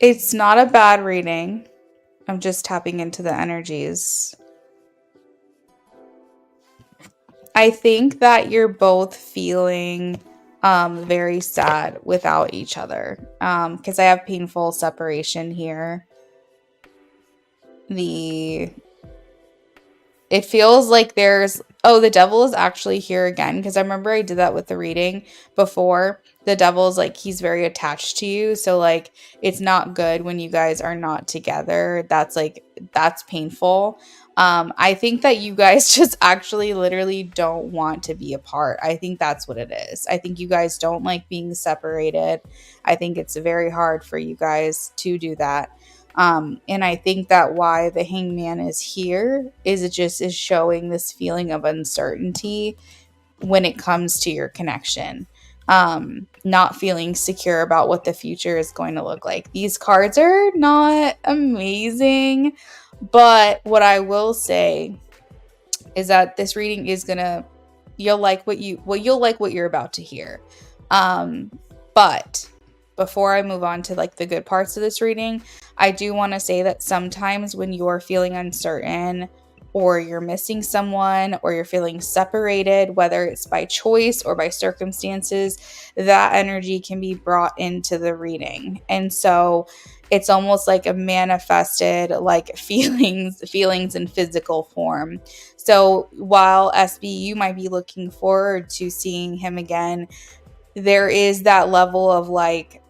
It's not a bad reading. I'm just tapping into the energies. I think that you're both feeling very sad without each other, because I have painful separation here. It feels like the devil is actually here again, because I remember I did that with the reading before. The devil is like, he's very attached to you, so like it's not good when you guys are not together. That's painful. I think that you guys just actually literally don't want to be apart. I think that's what it is. I think you guys don't like being separated. I think it's very hard for you guys to do that. And I think that why the Hangman is here is it just is showing this feeling of uncertainty when it comes to your connection. Not feeling secure about what the future is going to look like. These cards are not amazing, but what I will say is that this reading is you'll like what you're about to hear. But before I move on to like the good parts of this reading, I do want to say that sometimes when you're feeling uncertain or you're missing someone or you're feeling separated, whether it's by choice or by circumstances, that energy can be brought into the reading. And so it's almost like a manifested like feelings in physical form. So while SB, you might be looking forward to seeing him again, there is that level of like,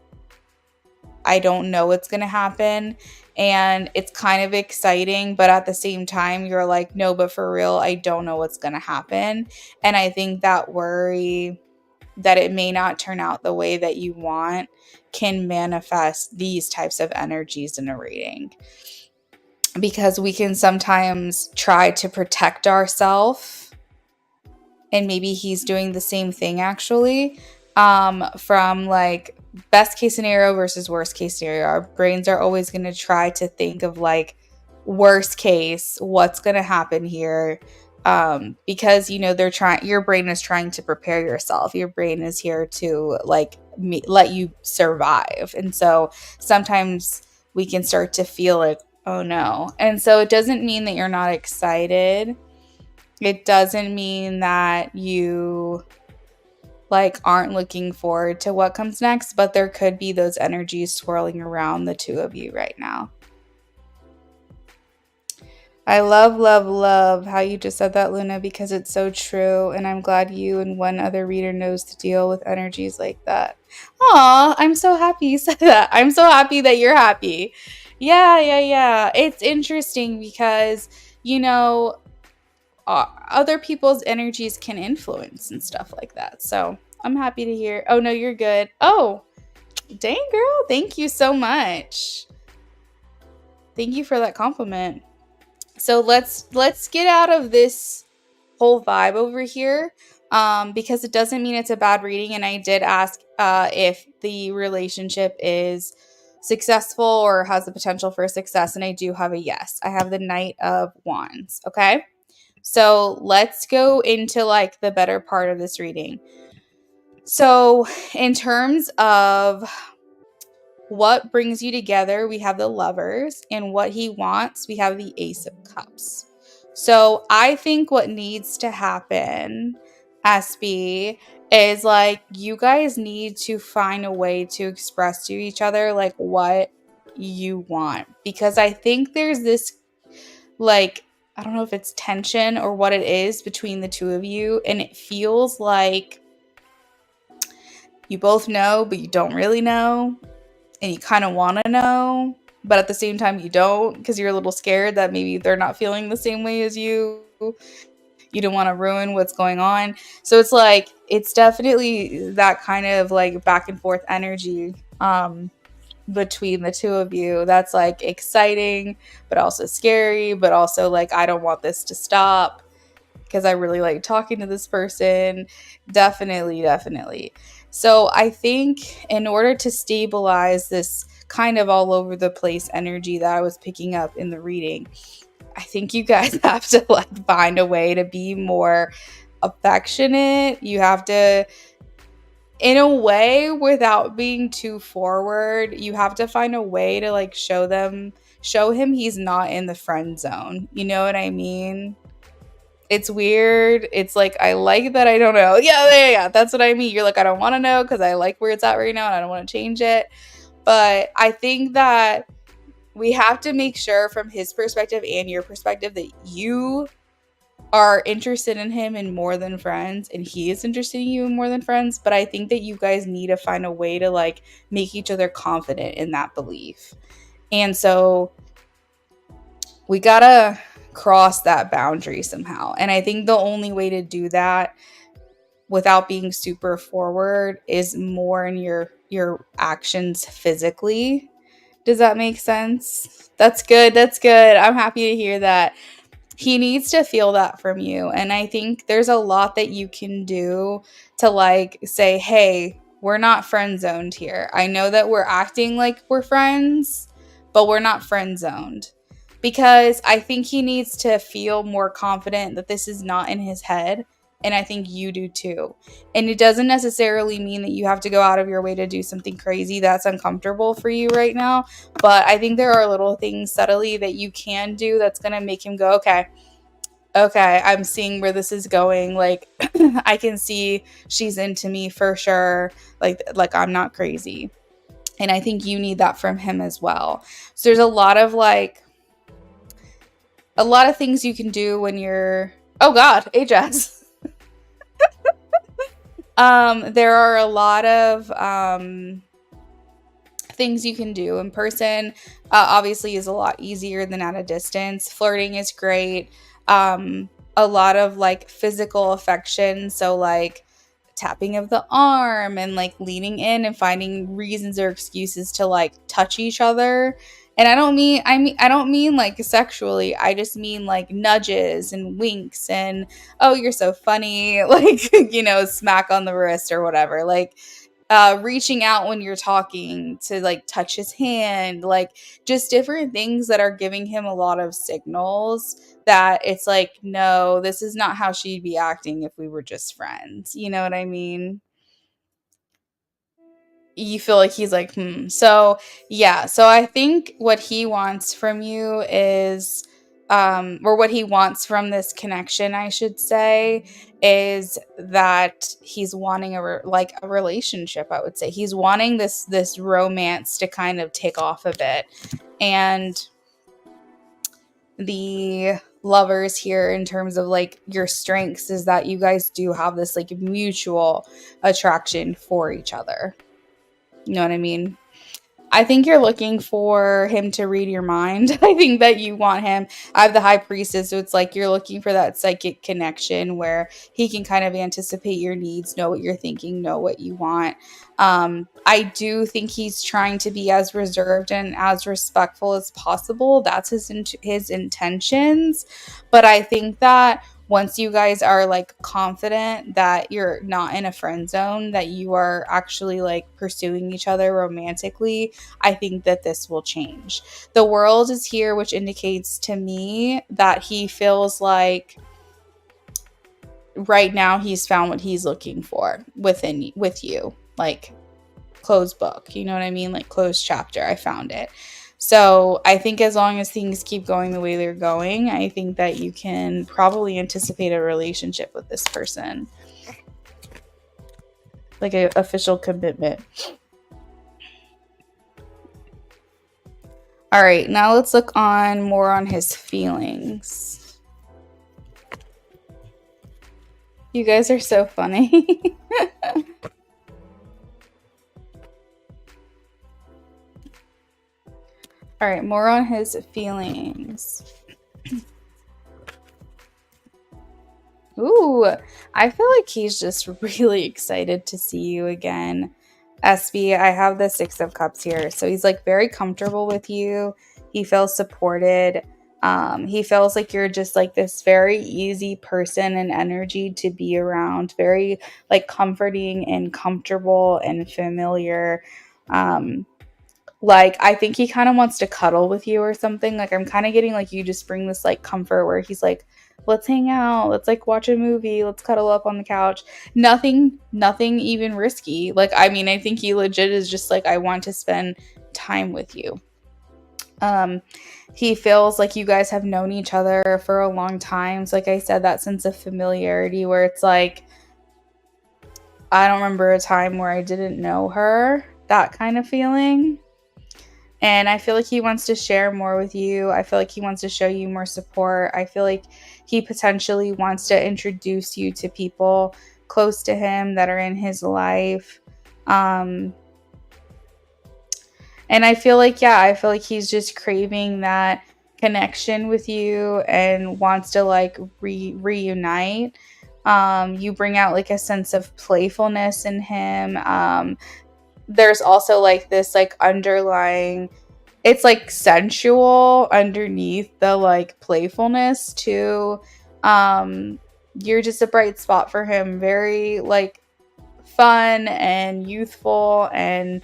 I don't know what's going to happen. And it's kind of exciting, but at the same time, you're like, no, but for real, I don't know what's going to happen. And I think that worry that it may not turn out the way that you want can manifest these types of energies in a reading. Because we can sometimes try to protect ourselves, and maybe he's doing the same thing actually, from like best case scenario versus worst case scenario. Our brains are always going to try to think of like worst case, what's going to happen here, because your brain is trying to prepare yourself. Your brain is here to like let you survive. And so sometimes we can start to feel like, oh no. And so it doesn't mean that you're not excited. It doesn't mean that you like aren't looking forward to what comes next, but there could be those energies swirling around the two of you right now. I love how you just said that, Luna, because it's so true, and I'm glad you and one other reader knows to deal with energies like that. Aw, I'm so happy you said that. I'm so happy that you're happy. Yeah. It's interesting because, other people's energies can influence and stuff like that. So I'm happy to hear. Oh, no, you're good. Oh, dang, girl. Thank you so much. Thank you for that compliment. So let's get out of this whole vibe over here. because it doesn't mean it's a bad reading. And I did ask if the relationship is successful or has the potential for success. And I do have a yes. I have the Knight of Wands. Okay. So let's go into like the better part of this reading. So, in terms of what brings you together, we have the Lovers, and what he wants, we have the Ace of Cups. So I think what needs to happen, SB, is like you guys need to find a way to express to each other like what you want, because I think there's this like, I don't know if it's tension or what it is between the two of you, and it feels like you both know but you don't really know, and you kind of want to know, but at the same time you don't, because you're a little scared that maybe they're not feeling the same way as you. You don't want to ruin what's going on. So it's like, it's definitely that kind of like back and forth energy between the two of you that's like exciting but also scary, but also like, I don't want this to stop because I really like talking to this person. Definitely, definitely. So I think in order to stabilize this kind of all over the place energy that I was picking up in the reading, I think you guys have to like find a way to be more affectionate. You have to, in a way, without being too forward, you have to find a way to like show him he's not in the friend zone. You know what I mean? It's weird. It's like, I like that I don't know. Yeah. That's what I mean. You're like, I don't want to know because I like where it's at right now and I don't want to change it. But I think that we have to make sure from his perspective and your perspective that you are interested in him in more than friends, and he is interested in you in more than friends. But I think that you guys need to find a way to like make each other confident in that belief. And so we gotta cross that boundary somehow. And I think the only way to do that without being super forward is more in your actions physically. Does that make sense? That's good. That's good. I'm happy to hear that. He needs to feel that from you. And I think there's a lot that you can do to like say, hey, we're not friend zoned here. I know that we're acting like we're friends, but we're not friend zoned. Because I think he needs to feel more confident that this is not in his head. And I think you do too. And it doesn't necessarily mean that you have to go out of your way to do something crazy that's uncomfortable for you right now. But I think there are little things subtly that you can do that's going to make him go, okay, I'm seeing where this is going. Like, I can see she's into me for sure. Like I'm not crazy. And I think you need that from him as well. So there's a lot of things you can do when you're, oh God, Ajax. There are a lot of things you can do in person. Obviously is a lot easier than at a distance. Flirting is great. A lot of like physical affection, so like tapping of the arm and like leaning in and finding reasons or excuses to like touch each other. And I don't mean like sexually. I just mean like nudges and winks and, oh, you're so funny, like, smack on the wrist or whatever. Like reaching out when you're talking to like touch his hand, like just different things that are giving him a lot of signals that it's like, no, this is not how she'd be acting if we were just friends. You know what I mean? You feel like he's like, So, yeah. So I think what he wants from you is, or what he wants from this connection, I should say, is that he's wanting a relationship. I would say he's wanting this romance to kind of take off a bit, and the Lovers here in terms of like your strengths is that you guys do have this like mutual attraction for each other. You know what I mean? I think you're looking for him to read your mind. I think that you want him. I have the High Priestess, so it's like you're looking for that psychic connection where he can kind of anticipate your needs, know what you're thinking, know what you want. I do think he's trying to be as reserved and as respectful as possible. That's his intentions. But I think that once you guys are like confident that you're not in a friend zone, that you are actually like pursuing each other romantically, I think that this will change. The world is here, which indicates to me that he feels like right now he's found what he's looking for with you. Like, closed book, you know what I mean? Like, closed chapter. I found it. So I think as long as things keep going the way they're going, I think that you can probably anticipate a relationship with this person, like an official commitment. All right, now let's look on more on his feelings. You guys are so funny. All right, more on his feelings. Ooh, I feel like he's just really excited to see you again. SB, I have the Six of Cups here. So he's like very comfortable with you. He feels supported. He feels like you're just like this very easy person and energy to be around, very like comforting and comfortable and familiar. Um, like, I think he kind of wants to cuddle with you or something. Like, I'm kind of getting like you just bring this like comfort where he's like, let's hang out, let's like watch a movie, let's cuddle up on the couch. Nothing even risky. Like, I mean, I think he legit is just like, I want to spend time with you. He feels like you guys have known each other for a long time. So, like I said, that sense of familiarity where it's like, I don't remember a time where I didn't know her, that kind of feeling. And I feel like he wants to share more with you. I feel like he wants to show you more support. I feel like he potentially wants to introduce you to people close to him that are in his life. And I feel like, yeah, I feel like he's just craving that connection with you and wants to like reunite. You bring out like a sense of playfulness in him. There's also like this like underlying, it's like sensual underneath the like playfulness too. You're just a bright spot for him, very like fun and youthful, and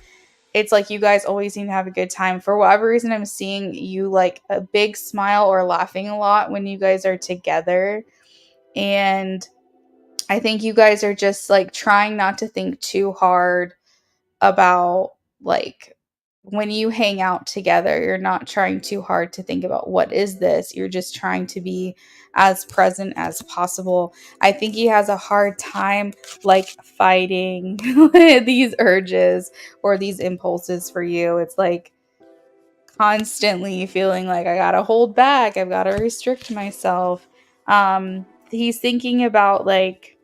it's like you guys always seem to have a good time. For whatever reason, I'm seeing you like a big smile or laughing a lot when you guys are together. And I think you guys are just like trying not to think too hard about like when you hang out together, you're not trying too hard to think about what is this. You're just trying to be as present as possible. I think he has a hard time like fighting these urges or these impulses for you. It's like constantly feeling like I gotta hold back, I've gotta restrict myself. He's thinking about like,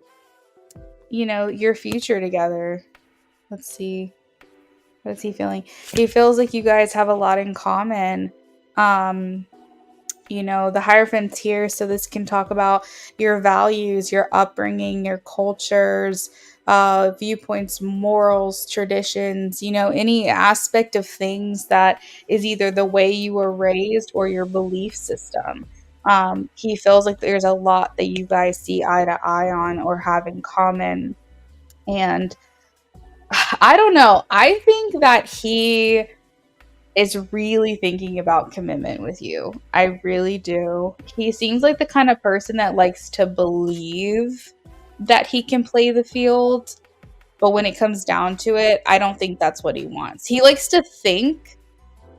you know, your future together. Let's see. What is he feeling? He feels like you guys have a lot in common. You know, the Hierophant's here, so this can talk about your values, your upbringing, your cultures, viewpoints, morals, traditions, you know, any aspect of things that is either the way you were raised or your belief system. He feels like there's a lot that you guys see eye to eye on or have in common. And I don't know. I think that he is really thinking about commitment with you. I really do. He seems like the kind of person that likes to believe that he can play the field, but when it comes down to it, I don't think that's what he wants. He likes to think,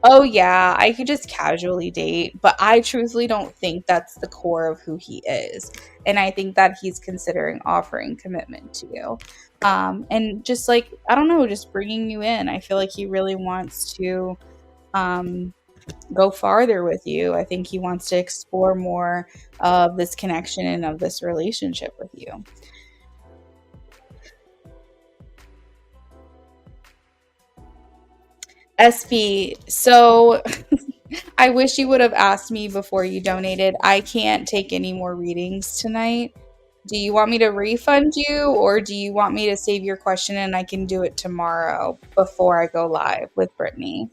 oh yeah, I could just casually date, but I truthfully don't think that's the core of who he is. And I think that he's considering offering commitment to you. And just like, I don't know, just bringing you in. I feel like he really wants to um, go farther with you. I think he wants to explore more of this connection and of this relationship with you. SB, so I wish you would have asked me before you donated. I can't take any more readings tonight. Do you want me to refund you, or do you want me to save your question and I can do it tomorrow before I go live with Brittany?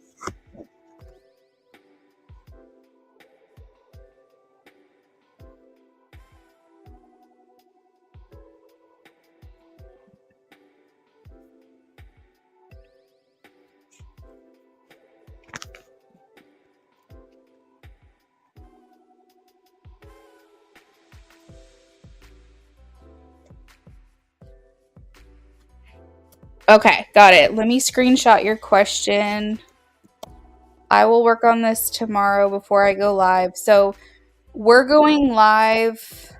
Okay, got it. Let me screenshot your question. I will work on this tomorrow before I go live. So we're going live.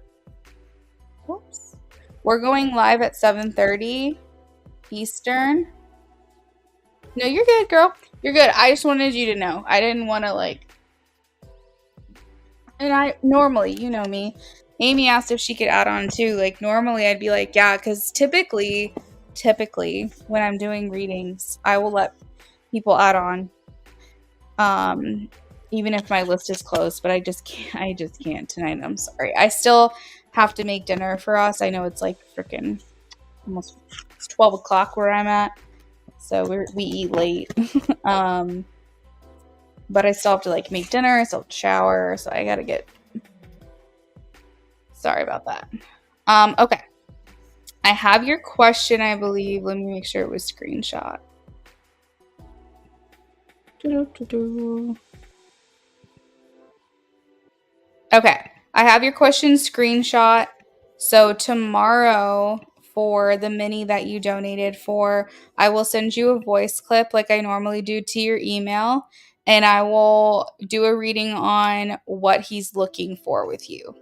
Whoops. We're going live at 7:30 Eastern. No, you're good, girl. You're good. I just wanted you to know. I didn't want to and I normally, you know me. Amy asked if she could add on too. Like normally I'd be like, yeah, because typically when I'm doing readings, I will let people add on. Even if my list is closed, but I just can't tonight. I'm sorry. I still have to make dinner for us. I know it's like freaking almost it's 12 o'clock where I'm at. So we eat late. But I still have to like make dinner, I still have to shower, so I gotta get sorry about that. Okay. I have your question, I believe. Let me make sure it was screenshot. Okay. I have your question screenshot. So tomorrow for the mini that you donated for, I will send you a voice clip like I normally do to your email, and I will do a reading on what he's looking for with you.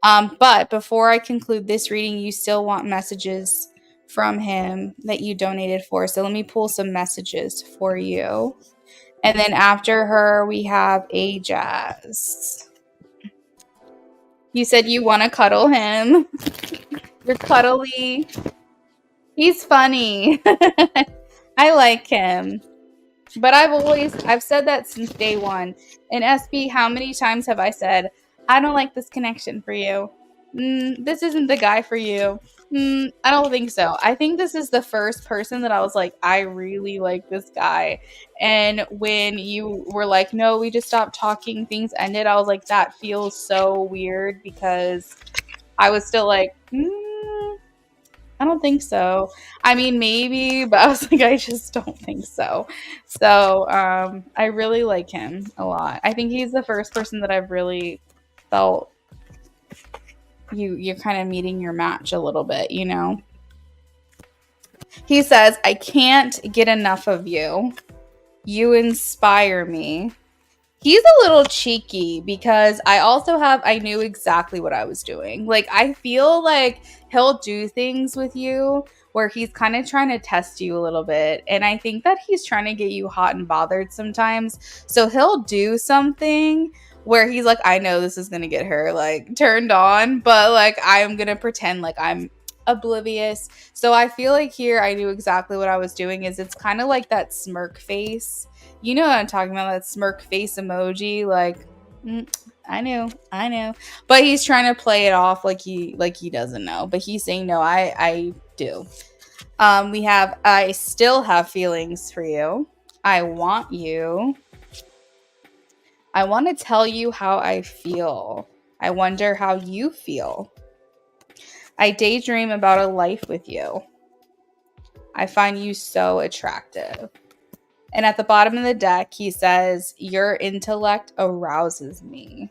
But before I conclude this reading, you still want messages from him that you donated for. So let me pull some messages for you. And then after her, we have Ajaz. You said you want to cuddle him. You're cuddly. He's funny. I like him. But I've said that since day one. And SB, how many times have I said, I don't like this connection for you. This isn't the guy for you. I don't think so. I think this is the first person that I was like, I really like this guy. And when you were like, no, we just stopped talking, things ended, I was like, that feels so weird because I was still like, I don't think so. I mean, maybe, but I was like, I just don't think so. So I really like him a lot. I think he's the first person that I've really felt you're kind of meeting your match a little bit, you know? He says, I can't get enough of you. You inspire me. He's a little cheeky because I knew exactly what I was doing. Like, I feel like he'll do things with you where he's kind of trying to test you a little bit. And I think that he's trying to get you hot and bothered sometimes. So he'll do something where he's like, I know this is going to get her like turned on, but like, I'm going to pretend like I'm oblivious. So I feel like here I knew exactly what I was doing. Is it's kind of like that smirk face. You know what I'm talking about, that smirk face emoji, like I know. But he's trying to play it off like he doesn't know. But he's saying no, I do. We have I still have feelings for you. I want you. I want to tell you how I feel. I wonder how you feel. I daydream about a life with you. I find you so attractive. And at the bottom of the deck, he says, your intellect arouses me.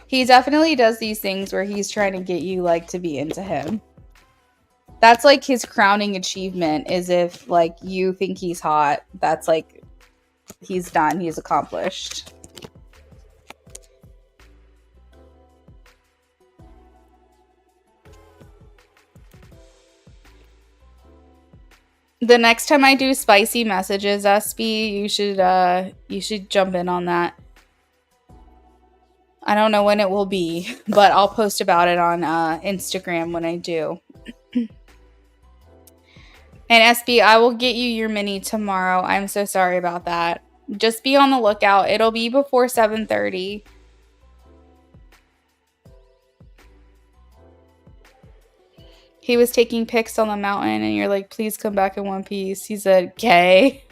He definitely does these things where he's trying to get you like to be into him. That's like his crowning achievement, is if like you think he's hot, that's like he's done, he's accomplished. The next time I do spicy messages, SB, you should jump in on that. I don't know when it will be, but I'll post about it on Instagram when I do. And SB, I will get you your mini tomorrow. I'm so sorry about that. Just be on the lookout. It'll be before 7:30. He was taking pics on the mountain and you're like, please come back in one piece. He said, okay.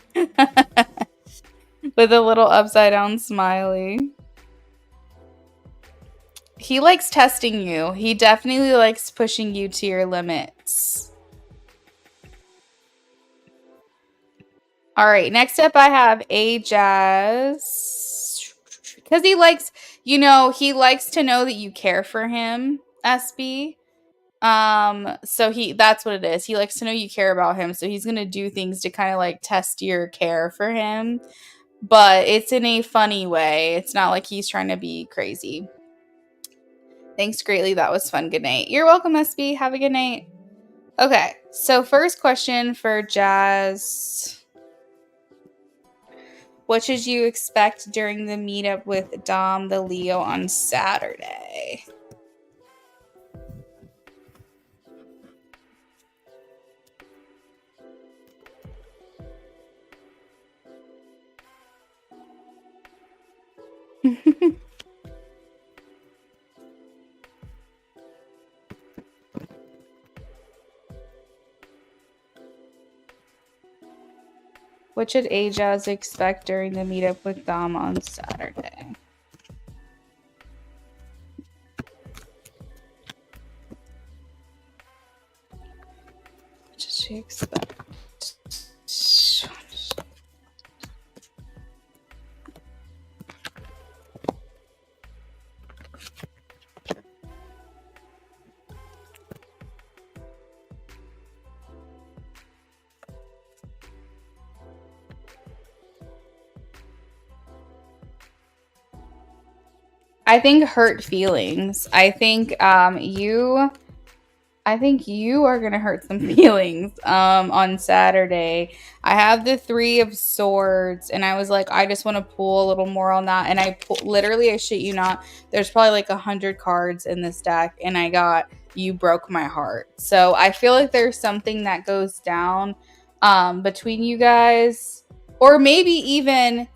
With a little upside down smiley. He likes testing you. He definitely likes pushing you to your limits. All right, next up I have Ajaz. Because he likes, he likes to know that you care for him, SB. So that's what it is. He likes to know you care about him, so he's gonna do things to kind of like test your care for him. But it's in a funny way. It's not like he's trying to be crazy. Thanks greatly. That was fun. Good night. You're welcome, SB. Have a good night. Okay, so first question for Jazz. What should you expect during the meetup with Dom the Leo on Saturday? What should Ajaz expect during the meetup with Dom on Saturday? What should she expect? I think hurt feelings. I think you are gonna hurt some feelings on Saturday. I have the 3 of Swords, and I was like, I just want to pull a little more on that. And literally, I shit you not, there's probably like 100 cards in this deck, and I got You Broke My Heart. So I feel like there's something that goes down between you guys, or maybe even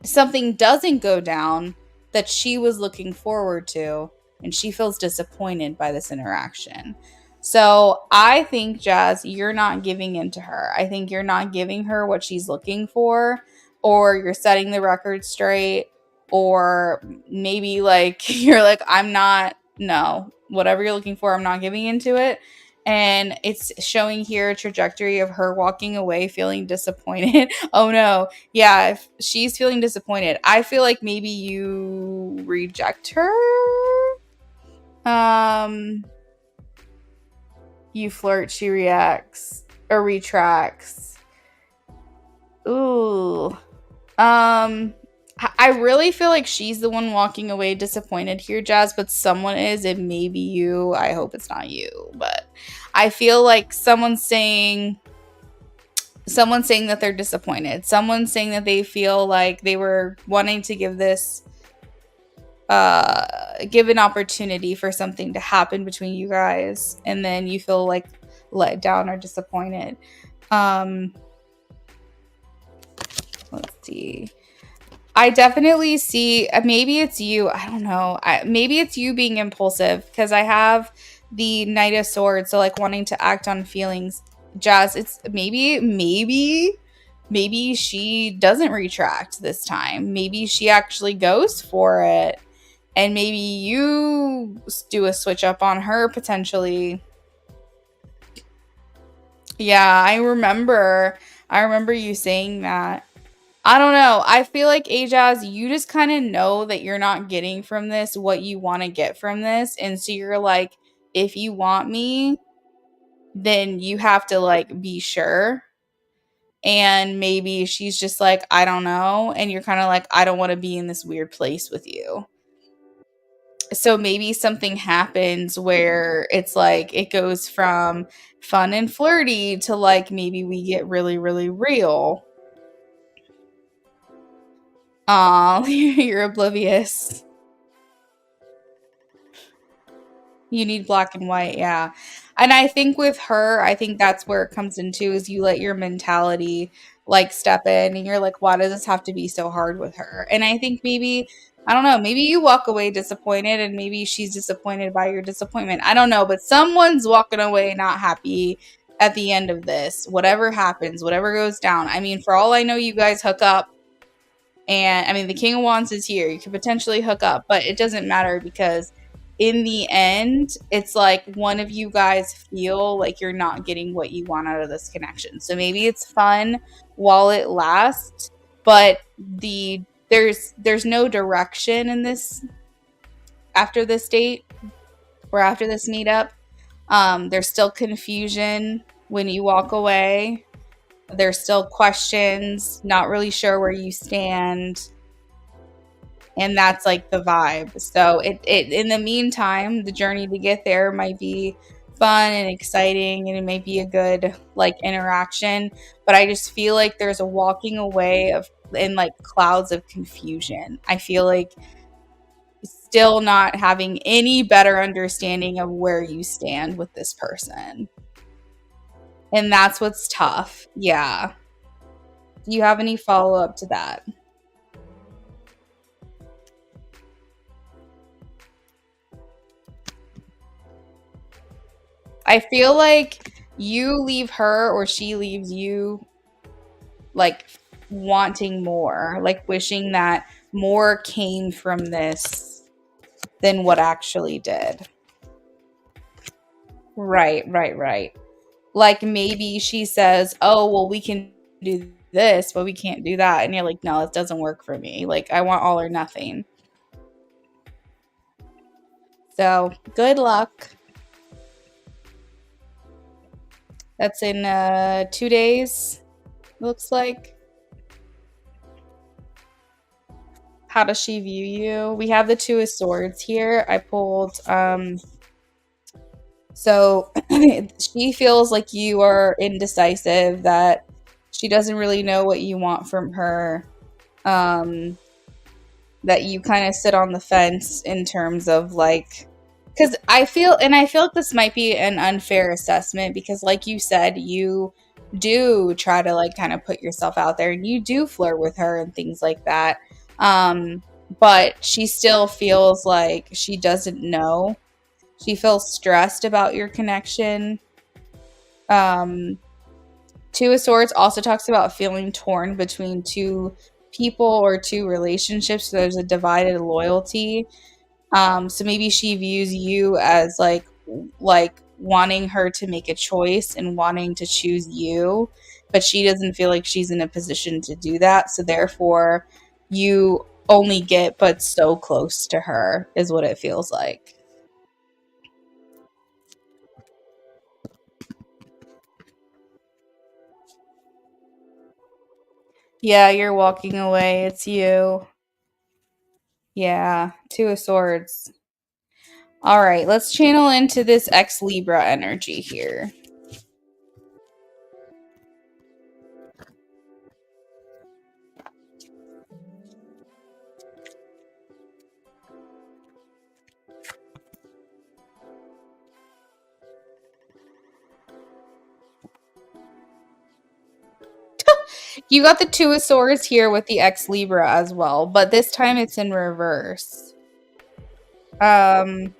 something doesn't go down that she was looking forward to, and she feels disappointed by this interaction. So I think, Jazz, you're not giving in to her. I think you're not giving her what she's looking for, or you're setting the record straight, or maybe like you're like, whatever you're looking for, I'm not giving into it. And it's showing here a trajectory of her walking away feeling disappointed. Oh no. Yeah, if she's feeling disappointed, I feel like maybe you reject her. You flirt, she reacts or retracts. Ooh. I really feel like she's the one walking away disappointed here, Jazz, but someone is. It may be you. I hope it's not you, but I feel like someone's saying that they're disappointed. Someone's saying that they feel like they were wanting to give an opportunity for something to happen between you guys, and then you feel like let down or disappointed. Let's see. I definitely see, maybe it's you. I don't know. Maybe it's you being impulsive, because I have the Knight of Swords, so like wanting to act on feelings. Jazz, it's maybe she doesn't retract this time. Maybe she actually goes for it, and maybe you do a switch up on her potentially. Yeah, I remember you saying that. I don't know. I feel like, Ajaz, you just kind of know that you're not getting from this what you want to get from this. And so you're like, if you want me, then you have to like be sure. And maybe she's just like, I don't know. And you're kind of like, I don't want to be in this weird place with you. So maybe something happens where it's like it goes from fun and flirty to like maybe we get really, really real. Aw, you're oblivious. You need black and white, yeah. And I think with her, I think that's where it comes into, is you let your mentality like step in, and you're like, why does this have to be so hard with her? And I think maybe, I don't know, maybe you walk away disappointed, and maybe she's disappointed by your disappointment. I don't know, but someone's walking away not happy at the end of this. Whatever happens, whatever goes down. I mean, for all I know, you guys hook up. And I mean, the King of Wands is here. You could potentially hook up, but it doesn't matter, because in the end, it's like one of you guys feel like you're not getting what you want out of this connection. So maybe it's fun while it lasts, but the there's no direction in this after this date or after this meetup. There's still confusion when you walk away. There's still questions, not really sure where you stand. And that's like the vibe. So it in the meantime, the journey to get there might be fun and exciting and it may be a good like interaction. But I just feel like there's a walking away of in like clouds of confusion. I feel like still not having any better understanding of where you stand with this person. And that's what's tough. Yeah. Do you have any follow up to that? I feel like you leave her or she leaves you like wanting more, like wishing that more came from this than what actually did. Right, right, right. Like maybe she says, "Oh, well, we can do this, but we can't do that." And you're like, "No, it doesn't work for me. Like, I want all or nothing." So, good luck. That's in 2 days, looks like. How does she view you? We have the Two of Swords here. I pulled so she feels like you are indecisive, that she doesn't really know what you want from her. Um that you kind of sit on the fence in terms of like, because I feel like this might be an unfair assessment because like you said, you do try to like kind of put yourself out there and you do flirt with her and things like that. um but she still feels like she doesn't know. She feels stressed about your connection. um Two of Swords also talks about feeling torn between two people or two relationships. So there's a divided loyalty. So maybe she views you as like wanting her to make a choice and wanting to choose you, but she doesn't feel like she's in a position to do that. So therefore, you only get but so close to her is what it feels like. Yeah, you're walking away. It's you. Yeah, Two of Swords. All right, let's channel into this ex Libra energy here. You got the Two of Swords here with the ex Libra as well, but this time it's in reverse. Um,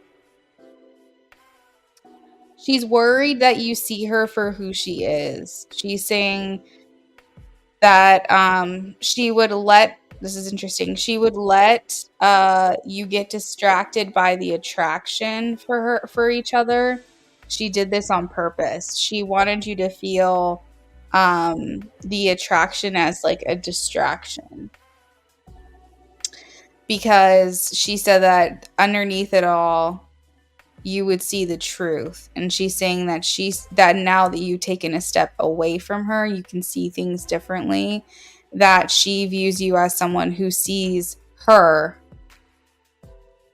she's worried that you see her for who she is. She's saying that she would let, this is interesting, she would let you get distracted by the attraction for each other. She did this on purpose. She wanted you to feel the attraction as like a distraction, because she said that underneath it all you would see the truth. And she's saying that now that you've taken a step away from her, you can see things differently, that she views you as someone who sees her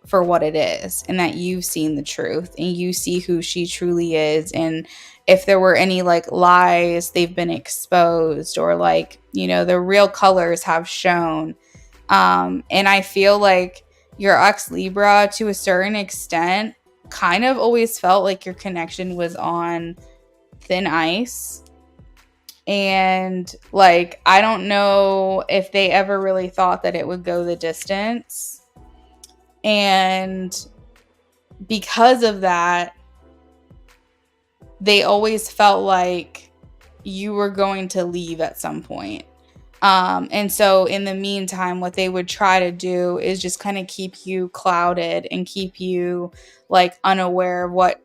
for what it is, and that you've seen the truth and you see who she truly is. And if there were any like lies, they've been exposed, or like, you know, the real colors have shown. And I feel like your ex Libra, to a certain extent, kind of always felt like your connection was on thin ice. And like, I don't know if they ever really thought that it would go the distance. And because of that, they always felt like you were going to leave at some point. And so in the meantime, what they would try to do is just kind of keep you clouded and keep you like unaware of what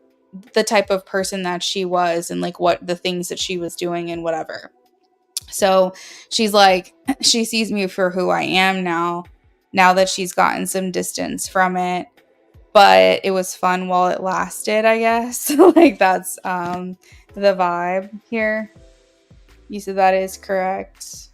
the type of person that she was and like what the things that she was doing and whatever. So she's like, she sees me for who I am now that she's gotten some distance from it. But it was fun while it lasted, I guess. Like that's the vibe here. You said that is correct.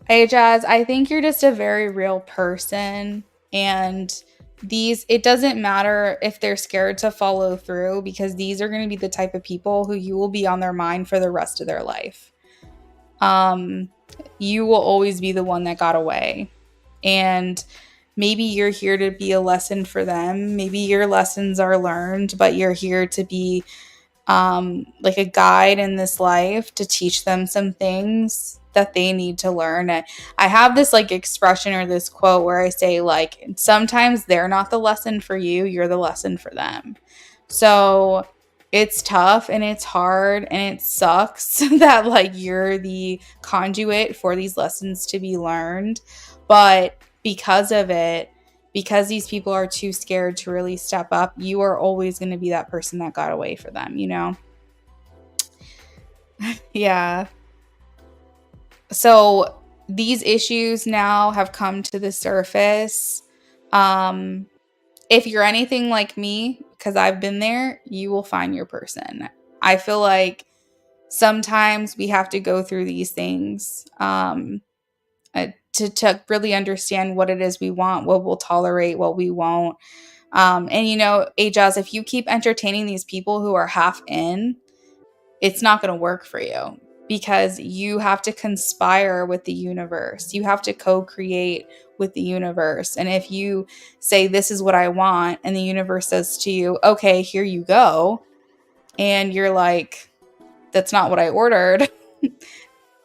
Hey, Jazz, I think you're just a very real person. And it doesn't matter if they're scared to follow through because these are going to be the type of people who you will be on their mind for the rest of their life. You will always be the one that got away. And maybe you're here to be a lesson for them. Maybe your lessons are learned, but you're here to be like a guide in this life to teach them some things that they need to learn. And I have this like expression or this quote where I say like sometimes they're not the lesson for you, you're the lesson for them. So it's tough and it's hard and it sucks that like you're the conduit for these lessons to be learned, but because of it, because these people are too scared to really step up, you are always going to be that person that got away for them, you know? Yeah. So these issues now have come to the surface. If you're anything like me, because I've been there, you will find your person. I feel like sometimes we have to go through these things to really understand what it is we want, what we'll tolerate, what we won't. And you know, Ajaz, if you keep entertaining these people who are half in, it's not going to work for you because you have to conspire with the universe. You have to co-create with the universe. And if you say, this is what I want, and the universe says to you, okay, here you go. And you're like, that's not what I ordered.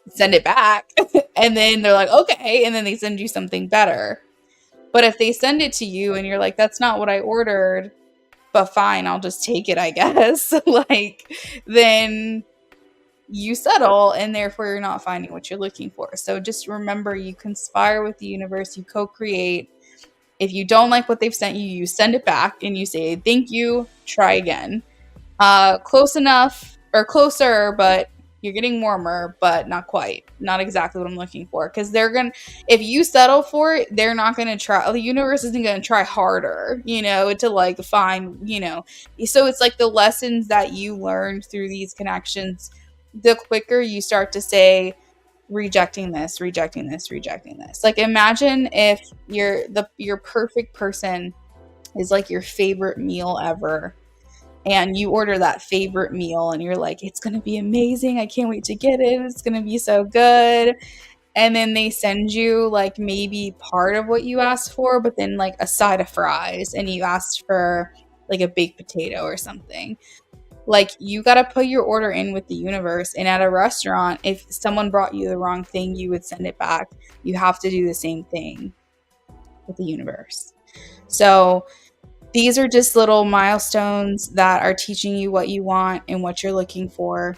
Send it back. And then they're like, okay. And then they send you something better. But if they send it to you and you're like, that's not what I ordered, but fine, I'll just take it, I guess. Like, then you settle and therefore you're not finding what you're looking for. So just remember, you conspire with the universe, you co-create. If you don't like what they've sent you, you send it back and you say, thank you, try again. Close enough or closer, but you're getting warmer, but not quite. Not exactly what I'm looking for. Because if you settle for it, they're not going to try. The universe isn't going to try harder, you know, to like find, you know. So it's like the lessons that you learned through these connections, the quicker you start to say, rejecting this, rejecting this, rejecting this. Like imagine if your perfect person is like your favorite meal ever. And you order that favorite meal and you're like, it's going to be amazing. I can't wait to get it. It's going to be so good. And then they send you like maybe part of what you asked for, but then like a side of fries and you asked for like a baked potato or something. Like you got to put your order in with the universe. And at a restaurant, if someone brought you the wrong thing, you would send it back. You have to do the same thing with the universe. So these are just little milestones that are teaching you what you want and what you're looking for.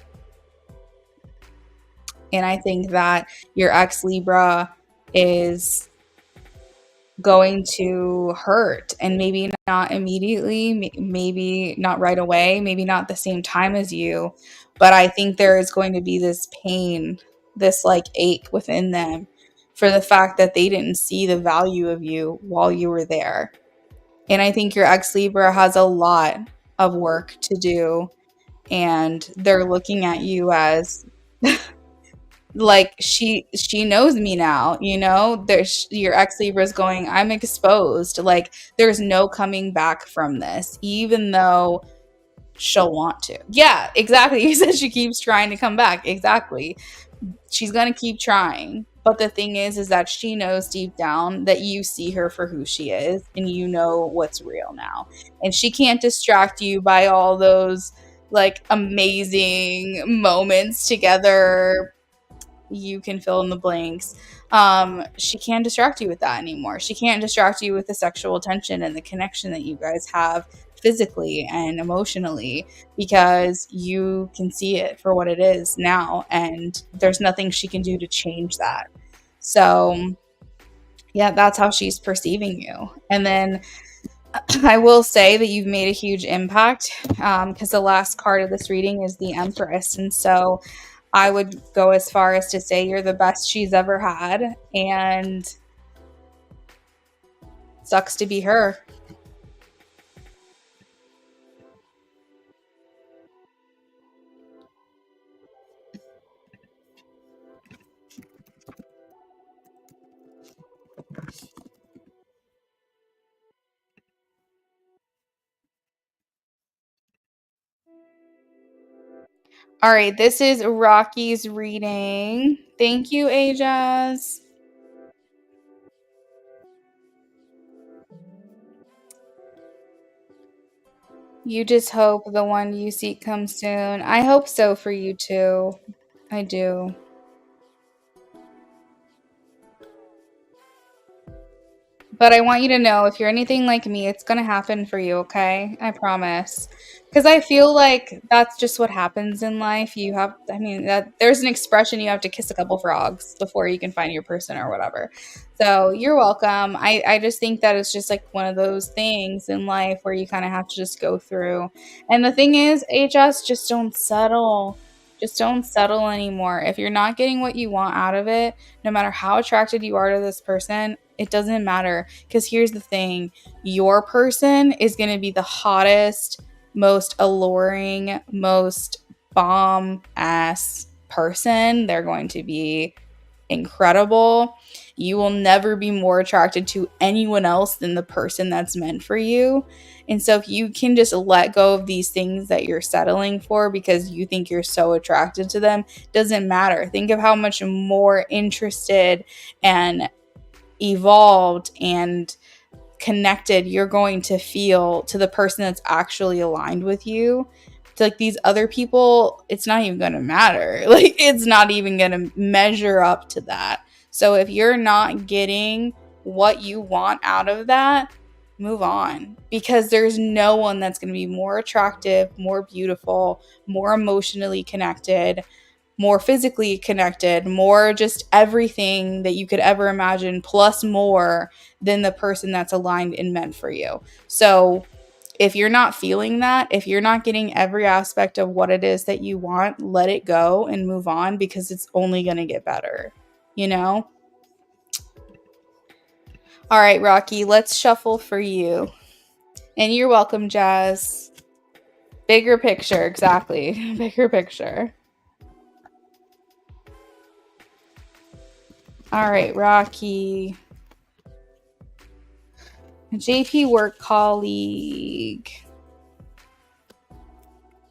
And I think that your ex Libra is going to hurt, and maybe not immediately, maybe not right away, maybe not the same time as you, but I think there is going to be this pain, this like ache within them for the fact that they didn't see the value of you while you were there. And I think your ex Libra has a lot of work to do, and they're looking at you as like she knows me now, you know. There's your ex Libra is going, I'm exposed. Like there's no coming back from this, even though she'll want to. Yeah, exactly. You said she keeps trying to come back. Exactly. She's gonna keep trying. But the thing is that she knows deep down that you see her for who she is and you know what's real now. And she can't distract you by all those like amazing moments together. You can fill in the blanks. She can't distract you with that anymore. She can't distract you with the sexual tension and the connection that you guys have physically and emotionally, because you can see it for what it is now, and there's nothing she can do to change that. So yeah, that's how she's perceiving you. And then I will say that you've made a huge impact because the last card of this reading is the Empress. And so I would go as far as to say you're the best she's ever had. And sucks to be her. All right, this is Rocky's reading. Thank you, Ajas. You just hope the one you seek comes soon. I hope so for you too. I do. But I want you to know if you're anything like me, it's going to happen for you, okay? I promise. Because I feel like that's just what happens in life. You have, I mean, there's an expression you have to kiss a couple frogs before you can find your person or whatever. So you're welcome. I just think that it's just like one of those things in life where you kind of have to just go through. And the thing is, HS, just don't settle. Just don't settle anymore. If you're not getting what you want out of it, no matter how attracted you are to this person, it doesn't matter. Because here's the thing, your person is going to be the hottest, most alluring, most bomb ass person. They're going to be incredible. You will never be more attracted to anyone else than the person that's meant for you. And so if you can just let go of these things that you're settling for because you think you're so attracted to them, doesn't matter. Think of how much more interested and evolved and connected you're going to feel to the person that's actually aligned with you. To like these other people, it's not even going to matter. Like it's not even going to measure up to that. So if you're not getting what you want out of that, move on, because there's no one that's going to be more attractive, more beautiful, more emotionally connected, more physically connected, more just everything that you could ever imagine, plus more than the person that's aligned and meant for you. So if you're not feeling that, if you're not getting every aspect of what it is that you want, let it go and move on, because it's only going to get better, you know? All right, Rocky, let's shuffle for you. And you're welcome, Jazz. Bigger picture, exactly. Bigger picture. All right, Rocky. JP work colleague.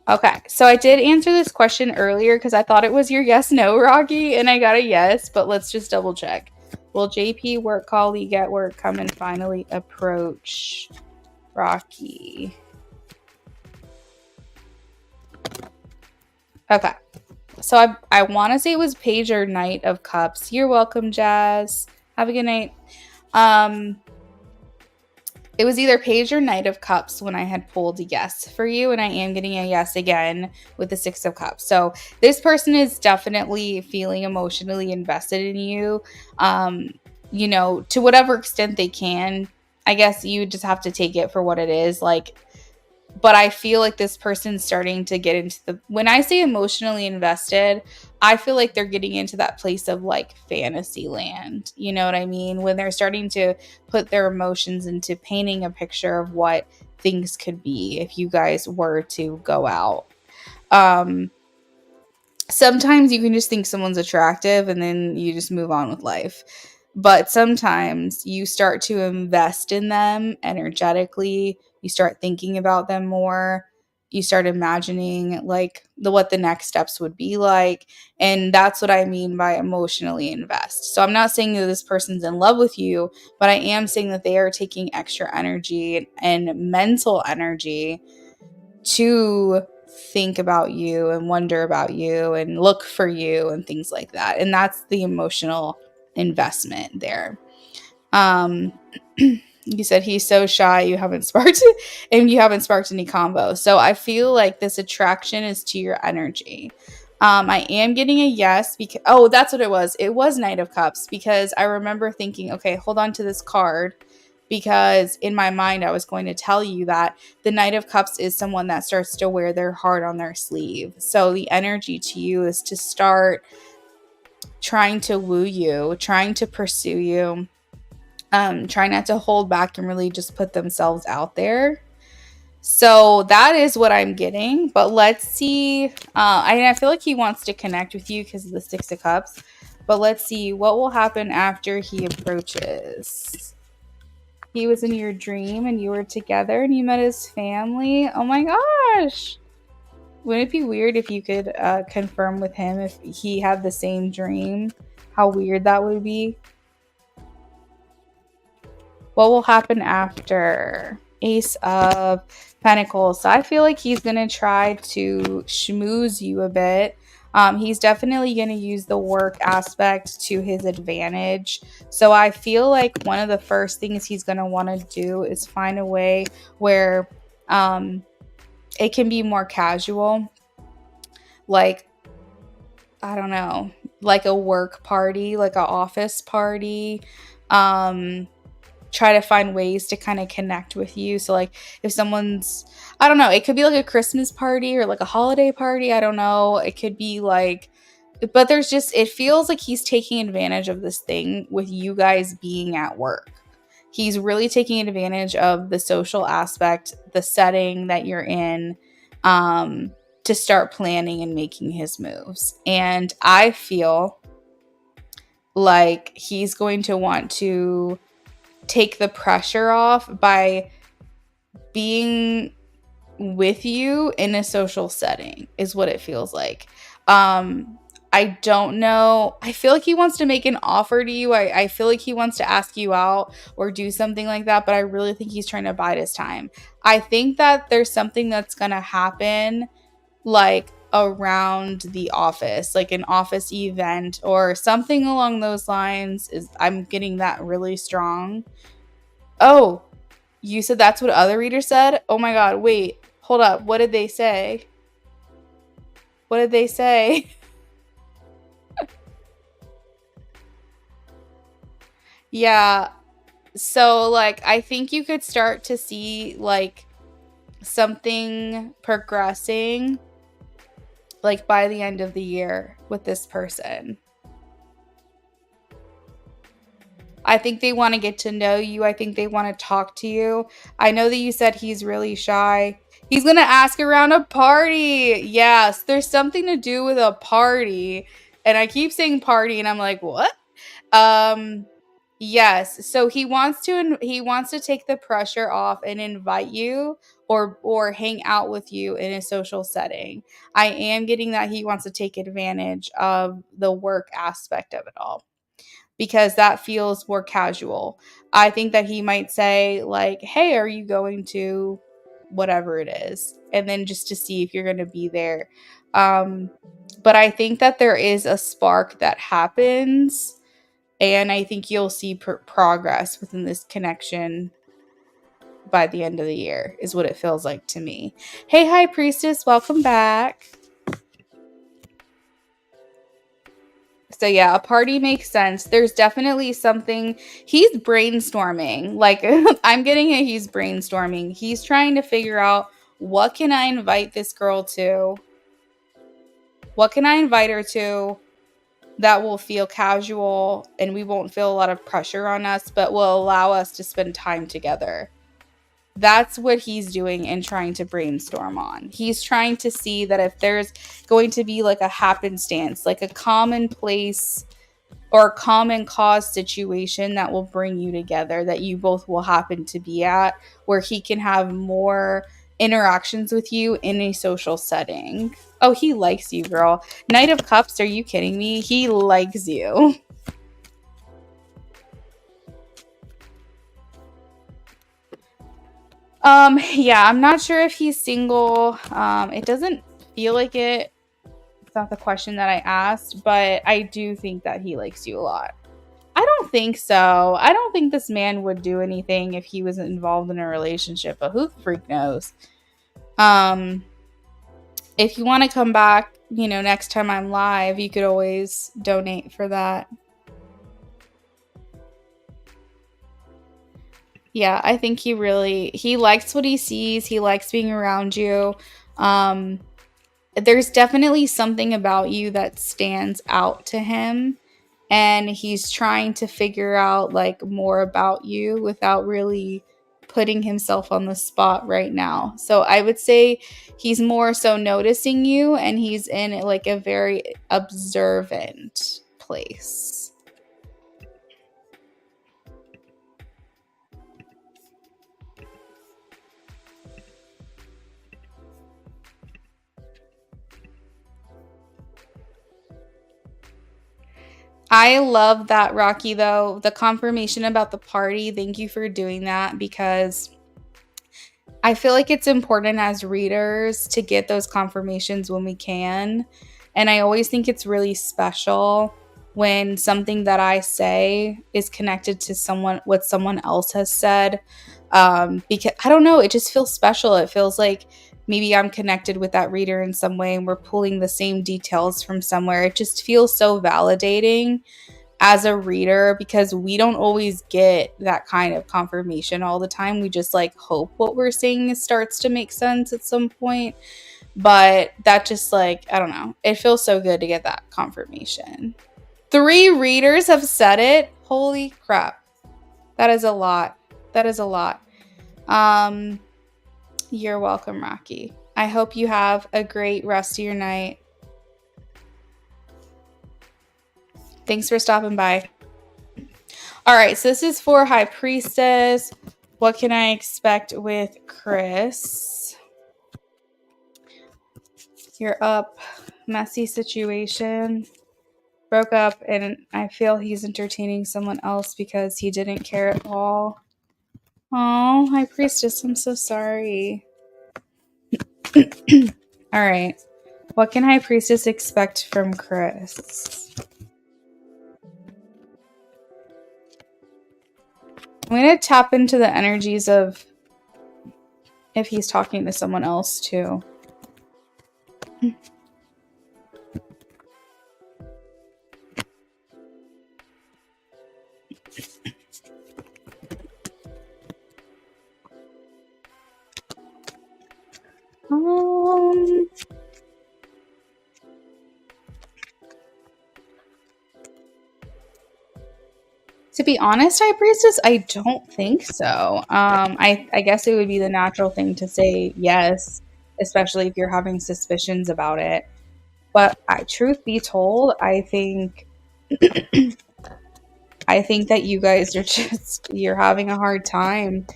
Okay, so I did answer this question earlier because I thought it was your yes no, Rocky, and I got a yes, but let's just double check. Will JP work colleague at work come and finally approach Rocky? Okay, so I want to say it was Page or Knight of Cups. You're welcome, Jazz. Have a good night. It was either Page or Knight of Cups when I had pulled a yes for you, and I am getting a yes again with the Six of Cups. So this person is definitely feeling emotionally invested in you, you know, to whatever extent they can. I guess you just have to take it for what it is. Like, but I feel like this person's starting to get into the, when I say emotionally invested, I feel like they're getting into that place of like fantasy land. You know what I mean? When they're starting to put their emotions into painting a picture of what things could be if you guys were to go out. Sometimes you can just think someone's attractive and then you just move on with life. But sometimes you start to invest in them energetically. You start thinking about them more. You start imagining like what the next steps would be like. And that's what I mean by emotionally invest. So I'm not saying that this person's in love with you, but I am saying that they are taking extra energy and mental energy to think about you and wonder about you and look for you and things like that. And that's the emotional investment there. Um you said he's so shy you haven't sparked and you haven't sparked any combo. So I feel like this attraction is to your energy. I am getting a yes because, that's what it was. It was Knight of Cups, because I remember thinking, okay, hold on to this card. because in my mind I was going to tell you that the Knight of Cups is someone that starts to wear their heart on their sleeve. So the energy to you is to start trying to woo you, trying to pursue you, try not to hold back and really just put themselves out there. So that is what I'm getting. But let's see. I feel like he wants to connect with you because of the Six of Cups. But let's see what will happen after he approaches. He was in your dream and you were together and you met his family. Oh my gosh. Wouldn't it be weird if you could confirm with him if he had the same dream? How weird that would be. What will happen after? Ace of Pentacles. So I feel like he's going to try to schmooze you a bit. He's definitely going to use the work aspect to his advantage. So I feel like one of the first things he's going to want to do is find a way where it can be more casual. Like, I don't know, like a work party, like an office party. Try to find ways to kind of connect with you. So like if someone's, I don't know, it could be like a Christmas party or like a holiday party. I don't know. It could be like, but there's just, it feels like he's taking advantage of this thing with you guys being at work. He's really taking advantage of the social aspect, the setting that you're in, to start planning and making his moves. And I feel like he's going to want to take the pressure off by being with you in a social setting is what it feels like. I don't know. I feel like he wants to make an offer to you. I feel like he wants to ask you out or do something like that, but I really think he's trying to bide his time. I think that there's something that's going to happen like around the office, like an office event or something along those lines. I'm getting that really strong. Oh, you said that's what other readers said? Oh my god, wait. Hold up. What did they say? What did they say? Yeah. So like I think you could start to see like something progressing like by the end of the year with this person. I think they want to get to know you. I think they want to talk to you. I know that you said he's really shy. He's going to ask around a party. Yes, there's something to do with a party. And I keep saying party and I'm like, "What?" Yes. So he wants to take the pressure off and invite you or hang out with you in a social setting. I am getting that he wants to take advantage of the work aspect of it all, because that feels more casual. I think that he might say like, "Hey, are you going to whatever it is?" And then just to see if you're going to be there. But I think that there is a spark that happens, and I think you'll see progress within this connection by the end of the year is what it feels like to me. Hey, High Priestess, welcome back. So yeah, a party makes sense. There's definitely something he's brainstorming. Like I'm getting it, he's brainstorming. He's trying to figure out, what can I invite this girl to? What can I invite her to that will feel casual and we won't feel a lot of pressure on us, but will allow us to spend time together? That's what he's doing and trying to brainstorm on. He's trying to see that if there's going to be like a happenstance, like a commonplace or common cause situation that will bring you together, that you both will happen to be at, where he can have more interactions with you in a social setting. Oh, he likes you, girl. Knight of Cups, are you kidding me? He likes you. Yeah, I'm not sure if he's single. It doesn't feel like it. It's not the question that I asked, but I do think that he likes you a lot. I don't think so. I don't think this man would do anything if he was involved in a relationship, but who the freak knows? If you want to come back, next time I'm live, you could always donate for that. Yeah, I think he likes what he sees. He likes being around you. Um, there's definitely something about you that stands out to him, and he's trying to figure out like more about you without really putting himself on the spot right now. So I would say he's more so noticing you, and he's in like a very observant place. I love that, Rocky, though. The confirmation about the party, thank you for doing that, because I feel like it's important as readers to get those confirmations when we can. And I always think it's really special when something that I say is connected to someone, what someone else has said. Because I don't know, it just feels special. It feels like maybe I'm connected with that reader in some way and we're pulling the same details from somewhere. It just feels so validating as a reader, because we don't always get that kind of confirmation all the time. We just like hope what we're seeing starts to make sense at some point. But that just like, I don't know. It feels so good to get that confirmation. 3 readers have said it. Holy crap. That is a lot. That is a lot. Um, you're welcome, Rocky. I hope you have a great rest of your night. Thanks for stopping by. All right, so this is for High Priestess. What can I expect with Chris? You're up. Messy situation. Broke up, and I feel he's entertaining someone else because he didn't care at all. Oh, High Priestess, I'm so sorry. All right. What can High Priestess expect from Chris? I'm going to tap into the energies of if he's talking to someone else too. To be honest, High Priestess, I don't think so. I guess it would be the natural thing to say yes, especially if you're having suspicions about it. But truth be told, I think that you guys are just you're having a hard time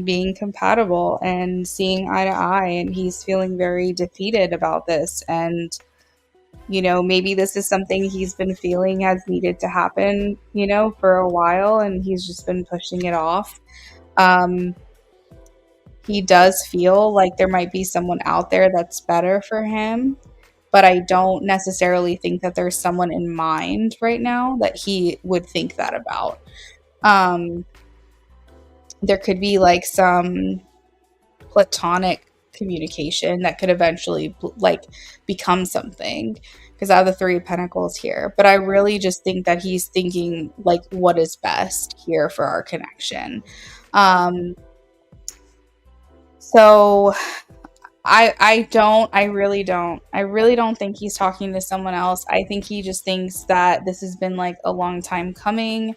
being compatible and seeing eye to eye, and he's feeling very defeated about this. And maybe this is something he's been feeling has needed to happen, for a while, and he's just been pushing it off. He does feel like there might be someone out there that's better for him, but I don't necessarily think that there's someone in mind right now that he would think that about. Um, there could be like some platonic communication that could eventually like become something, because I have the 3 of Pentacles here, but I really just think that he's thinking like what is best here for our connection. So I really don't think he's talking to someone else. I think he just thinks that this has been like a long time coming,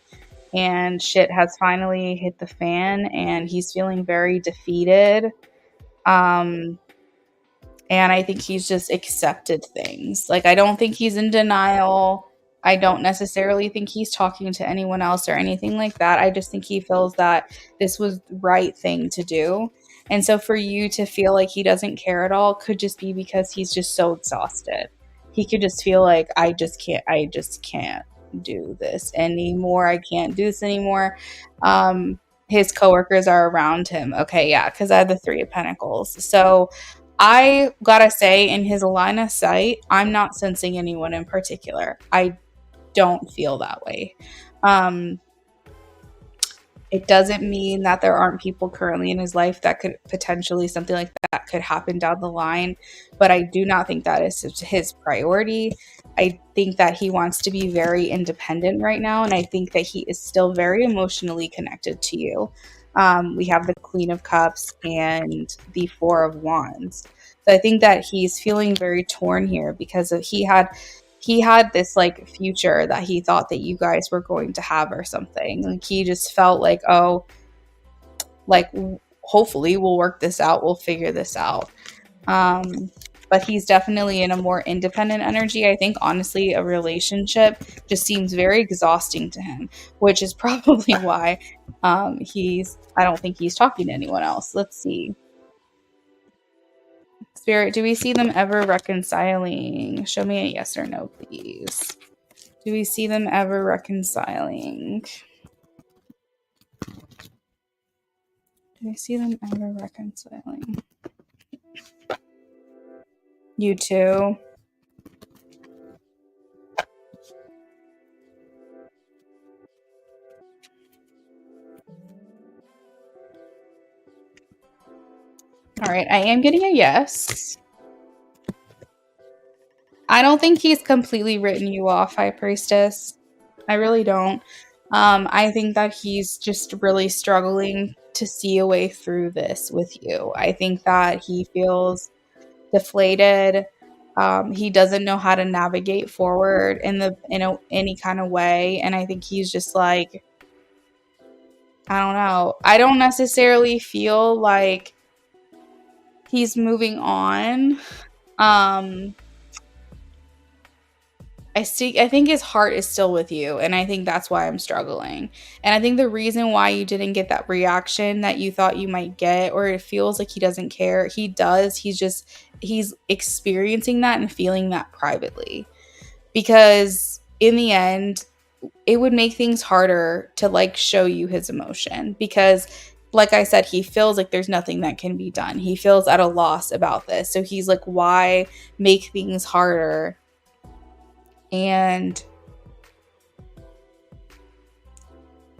and shit has finally hit the fan, and he's feeling very defeated. And I think he's just accepted things. Like, I don't think he's in denial. I don't necessarily think he's talking to anyone else or anything like that. I just think he feels that this was the right thing to do. And so for you to feel like he doesn't care at all could just be because he's just so exhausted. He could just feel like I just can't do this anymore. I can't do this anymore. His coworkers are around him. Okay, yeah, because I have the 3 of Pentacles. So I gotta say, in his line of sight, I'm not sensing anyone in particular. I don't feel that way. It doesn't mean that there aren't people currently in his life that could potentially something like that could happen down the line, but I do not think that is his priority. I think that he wants to be very independent right now, and I think that he is still very emotionally connected to you. We have the Queen of Cups and the Four of Wands. So I think that he's feeling very torn here because he had this like future that he thought that you guys were going to have or something. Like he just felt like, oh, like hopefully we'll work this out, we'll figure this out. Um, but he's definitely in a more independent energy. I think honestly, a relationship just seems very exhausting to him, which is probably why I don't think he's talking to anyone else. Let's see. Spirit, do we see them ever reconciling? Show me a yes or no, please. Do we see them ever reconciling? Do we see them ever reconciling? You too. All right, I am getting a yes. I don't think he's completely written you off, High Priestess. I really don't. I think that he's just really struggling to see a way through this with you. I think that he feels deflated. He doesn't know how to navigate forward any kind of way, and I think he's just like, I don't know. I don't necessarily feel like he's moving on. Um, I think his heart is still with you, and I think that's why I'm struggling. And I think the reason why you didn't get that reaction that you thought you might get, or it feels like he doesn't care, he does. He's experiencing that and feeling that privately. Because in the end, it would make things harder to like show you his emotion because like I said, he feels like there's nothing that can be done. He feels at a loss about this. So he's like, why make things harder? And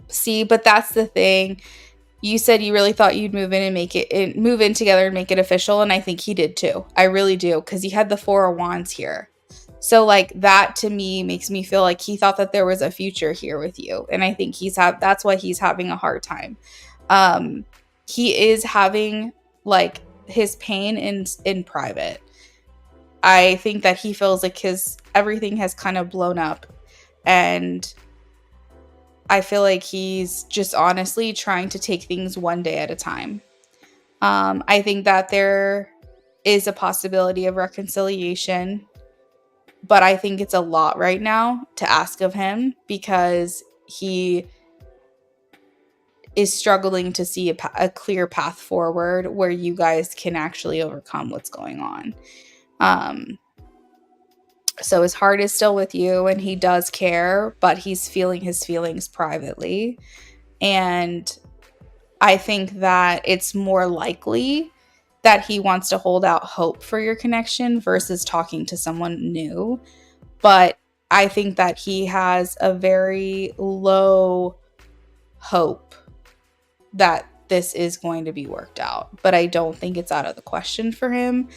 see, but that's the thing. You said you really thought you'd move in together and make it official, and I think he did too. I really do, because he had the Four of Wands here. So like that to me makes me feel like he thought that there was a future here with you, and I think that's why he's having a hard time. Um, he is having like his pain in private. I think that he feels like his everything has kind of blown up, and I feel like he's just honestly trying to take things one day at a time. I think that there is a possibility of reconciliation, but I think it's a lot right now to ask of him because he is struggling to see a clear path forward where you guys can actually overcome what's going on. So his heart is still with you and he does care, but he's feeling his feelings privately. And I think that it's more likely that he wants to hold out hope for your connection versus talking to someone new. But I think that he has a very low hope that this is going to be worked out. But I don't think it's out of the question for him.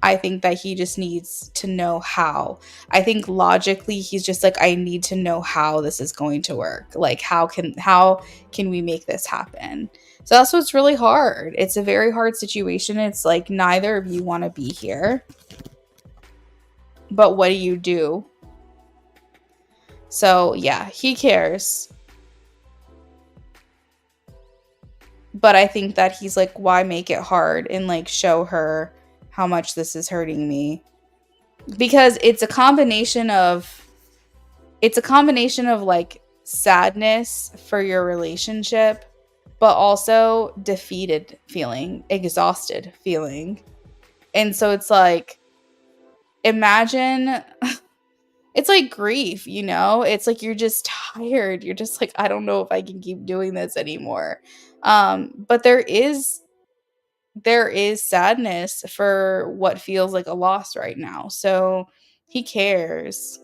I think that he just needs to know how. I think logically he's just like, I need to know how this is going to work. Like how can we make this happen? So that's what's really hard. It's a very hard situation. It's like neither of you want to be here. But what do you do? So yeah, he cares. But I think that he's like, why make it hard and like show her how much this is hurting me? Because it's a combination of like sadness for your relationship, but also defeated feeling, exhausted feeling. And so it's like, imagine it's like grief, you know? It's like you're just tired. You're just like, I don't know if I can keep doing this anymore. But there is sadness for what feels like a loss right now. So he cares.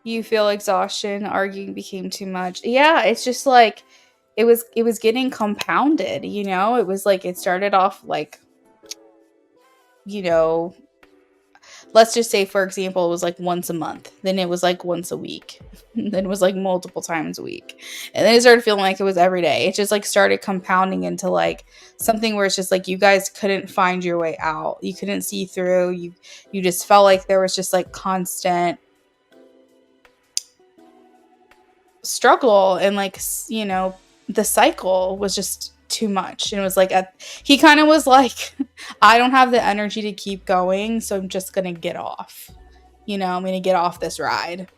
You feel exhaustion, arguing became too much. Yeah, it's just like it was getting compounded, you know? It was like it started off like you know, let's just say, for example, it was like once a month, then it was like once a week, then it was like multiple times a week. And then it started feeling like it was every day. It just like started compounding into like something where it's just like you guys couldn't find your way out. You couldn't see through. You just felt like there was just like constant struggle, and like, you know, the cycle was just too much. And it was like he kind of was like, I don't have the energy to keep going, so I'm just gonna get off. You know, I'm gonna get off this ride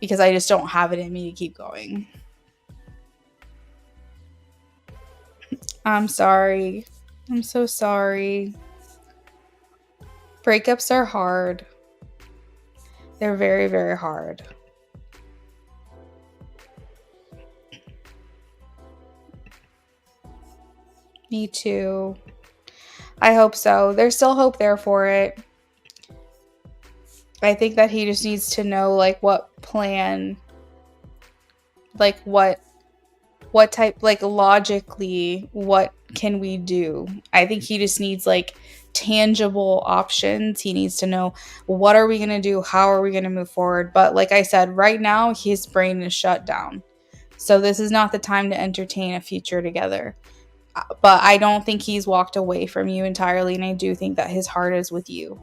because I just don't have it in me to keep going. I'm sorry. I'm so sorry. Breakups are hard. They're very, very hard. Me too. I hope so. There's still hope there for it. I think that he just needs to know like what plan, like what type, like logically, what can we do? I think he just needs like tangible options. He needs to know, what are we going to do? How are we going to move forward? But like I said, right now his brain is shut down. So this is not the time to entertain a future together. But I don't think he's walked away from you entirely, and I do think that his heart is with you.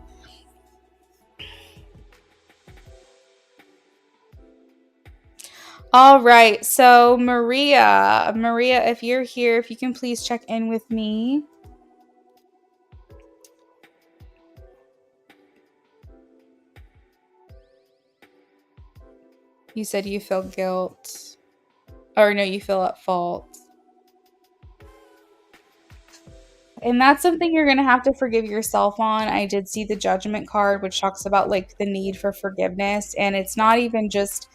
All right. So Maria, if you're here, if you can please check in with me. You said you feel guilt. Or no, you feel at fault. And that's something you're going to have to forgive yourself on. I did see the judgment card, which talks about like the need for forgiveness. And it's not even just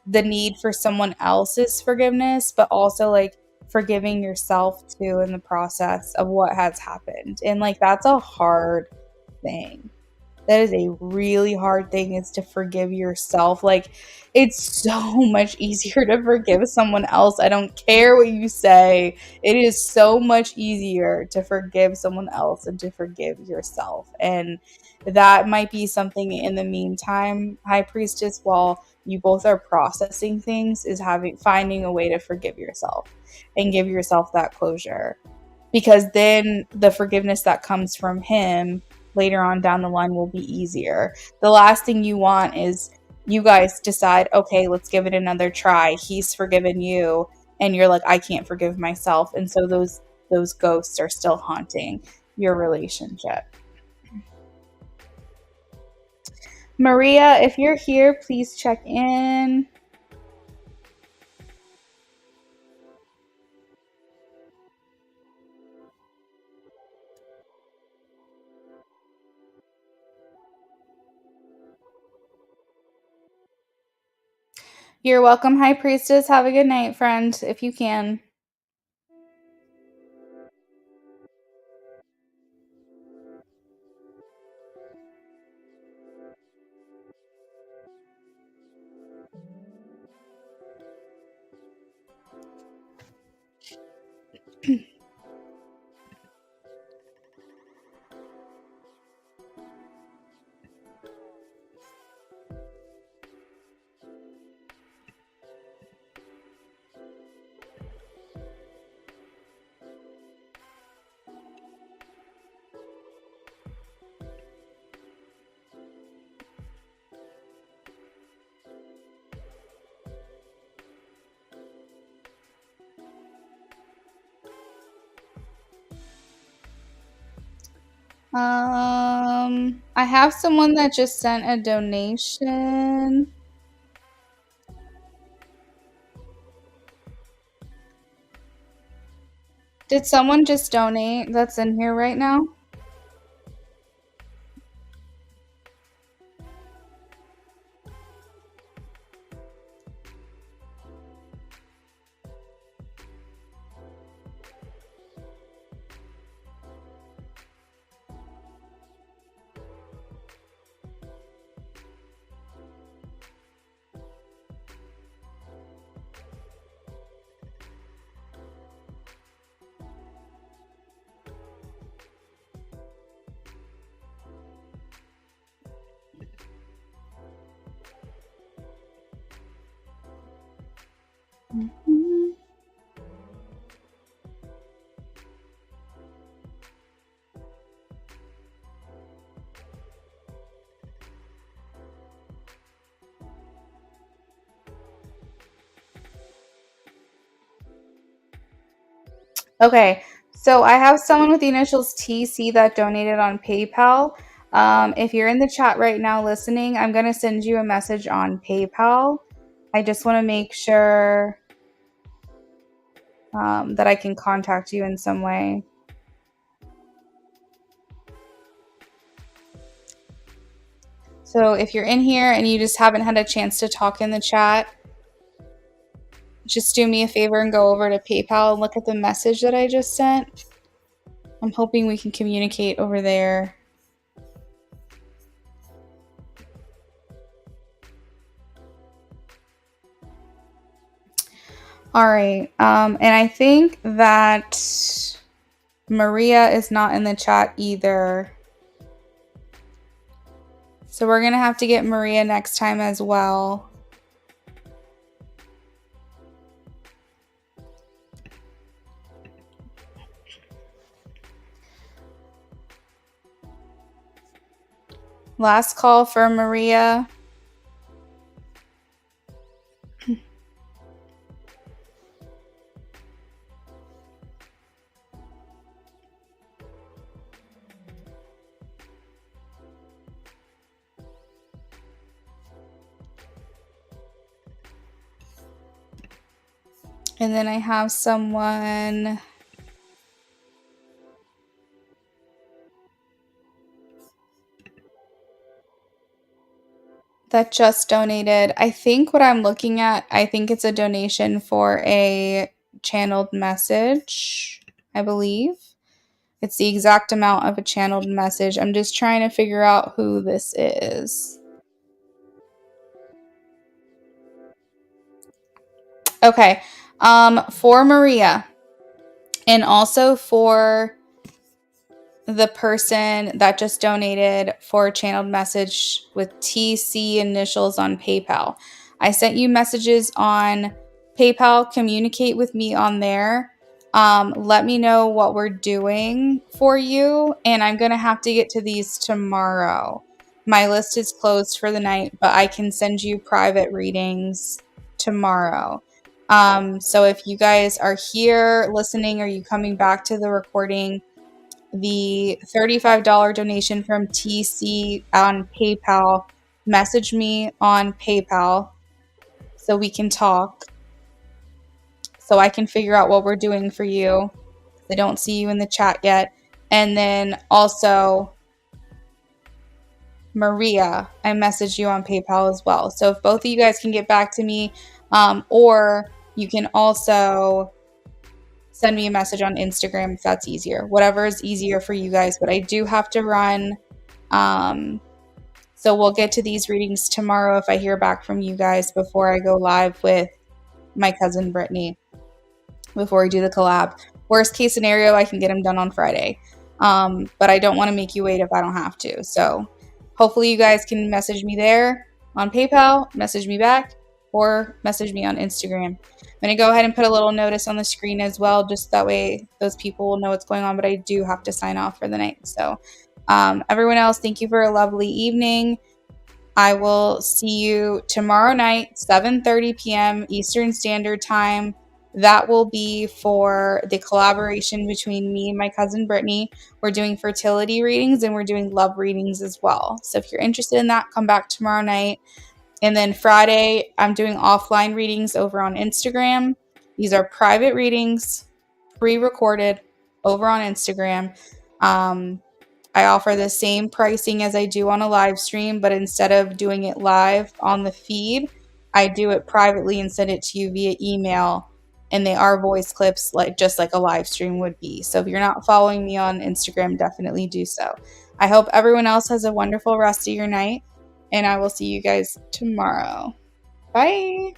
the need for someone else's forgiveness, but also like forgiving yourself too in the process of what has happened. And like that's a hard thing. That is a really hard thing, is to forgive yourself. Like, it's so much easier to forgive someone else. I don't care what you say. It is so much easier to forgive someone else than to forgive yourself. And that might be something in the meantime, High Priestess, while you both are processing things, is finding a way to forgive yourself and give yourself that closure. Because then the forgiveness that comes from him later on down the line will be easier. The last thing you want is you guys decide, okay, let's give it another try. He's forgiven you, and you're like, I can't forgive myself. And so those ghosts are still haunting your relationship. Maria, if you're here, please check in. You're welcome, High Priestess. Have a good night, friend, if you can. I have someone that just sent a donation. Did someone just donate that's in here right now? Okay, so I have someone with the initials TC that donated on PayPal. If you're in the chat right now listening, I'm going to send you a message on PayPal. I just want to make sure that I can contact you in some way. So if you're in here and you just haven't had a chance to talk in the chat, just do me a favor and go over to PayPal and look at the message that I just sent. I'm hoping we can communicate over there. All right. And I think that Maria is not in the chat either. So we're going to have to get Maria next time as well. Last call for Maria. And then I have someone that just donated. I think what I'm looking at, I think it's a donation for a channeled message, I believe. It's the exact amount of a channeled message. I'm just trying to figure out who this is. Okay. For Maria and also for the person that just donated for a channeled message with TC initials on PayPal. I sent you messages on PayPal. Communicate with me on there. Let me know what we're doing for you. And I'm going to have to get to these tomorrow. My list is closed for the night, but I can send you private readings tomorrow. So if you guys are here listening or you coming back to the recording, the $35 donation from TC on PayPal, message me on PayPal so we can talk, so I can figure out what we're doing for you. I don't see you in the chat yet. And then also Maria, I messaged you on PayPal as well. So if both of you guys can get back to me, or you can also send me a message on Instagram if that's easier. Whatever is easier for you guys. But I do have to run. So we'll get to these readings tomorrow if I hear back from you guys before I go live with my cousin Brittany, before we do the collab. Worst case scenario, I can get them done on Friday. But I don't want to make you wait if I don't have to. So hopefully you guys can message me there on PayPal, message me back, or message me on Instagram. I'm going to go ahead and put a little notice on the screen as well, just that way those people will know what's going on, but I do have to sign off for the night. So everyone else, thank you for a lovely evening. I will see you tomorrow night, 7:30 p.m. Eastern Standard Time. That will be for the collaboration between me and my cousin Brittany. We're doing fertility readings and we're doing love readings as well. So if you're interested in that, come back tomorrow night. And then Friday, I'm doing offline readings over on Instagram. These are private readings, pre-recorded over on Instagram. I offer the same pricing as I do on a live stream, but instead of doing it live on the feed, I do it privately and send it to you via email. And they are voice clips, just like a live stream would be. So if you're not following me on Instagram, definitely do so. I hope everyone else has a wonderful rest of your night. And I will see you guys tomorrow. Bye.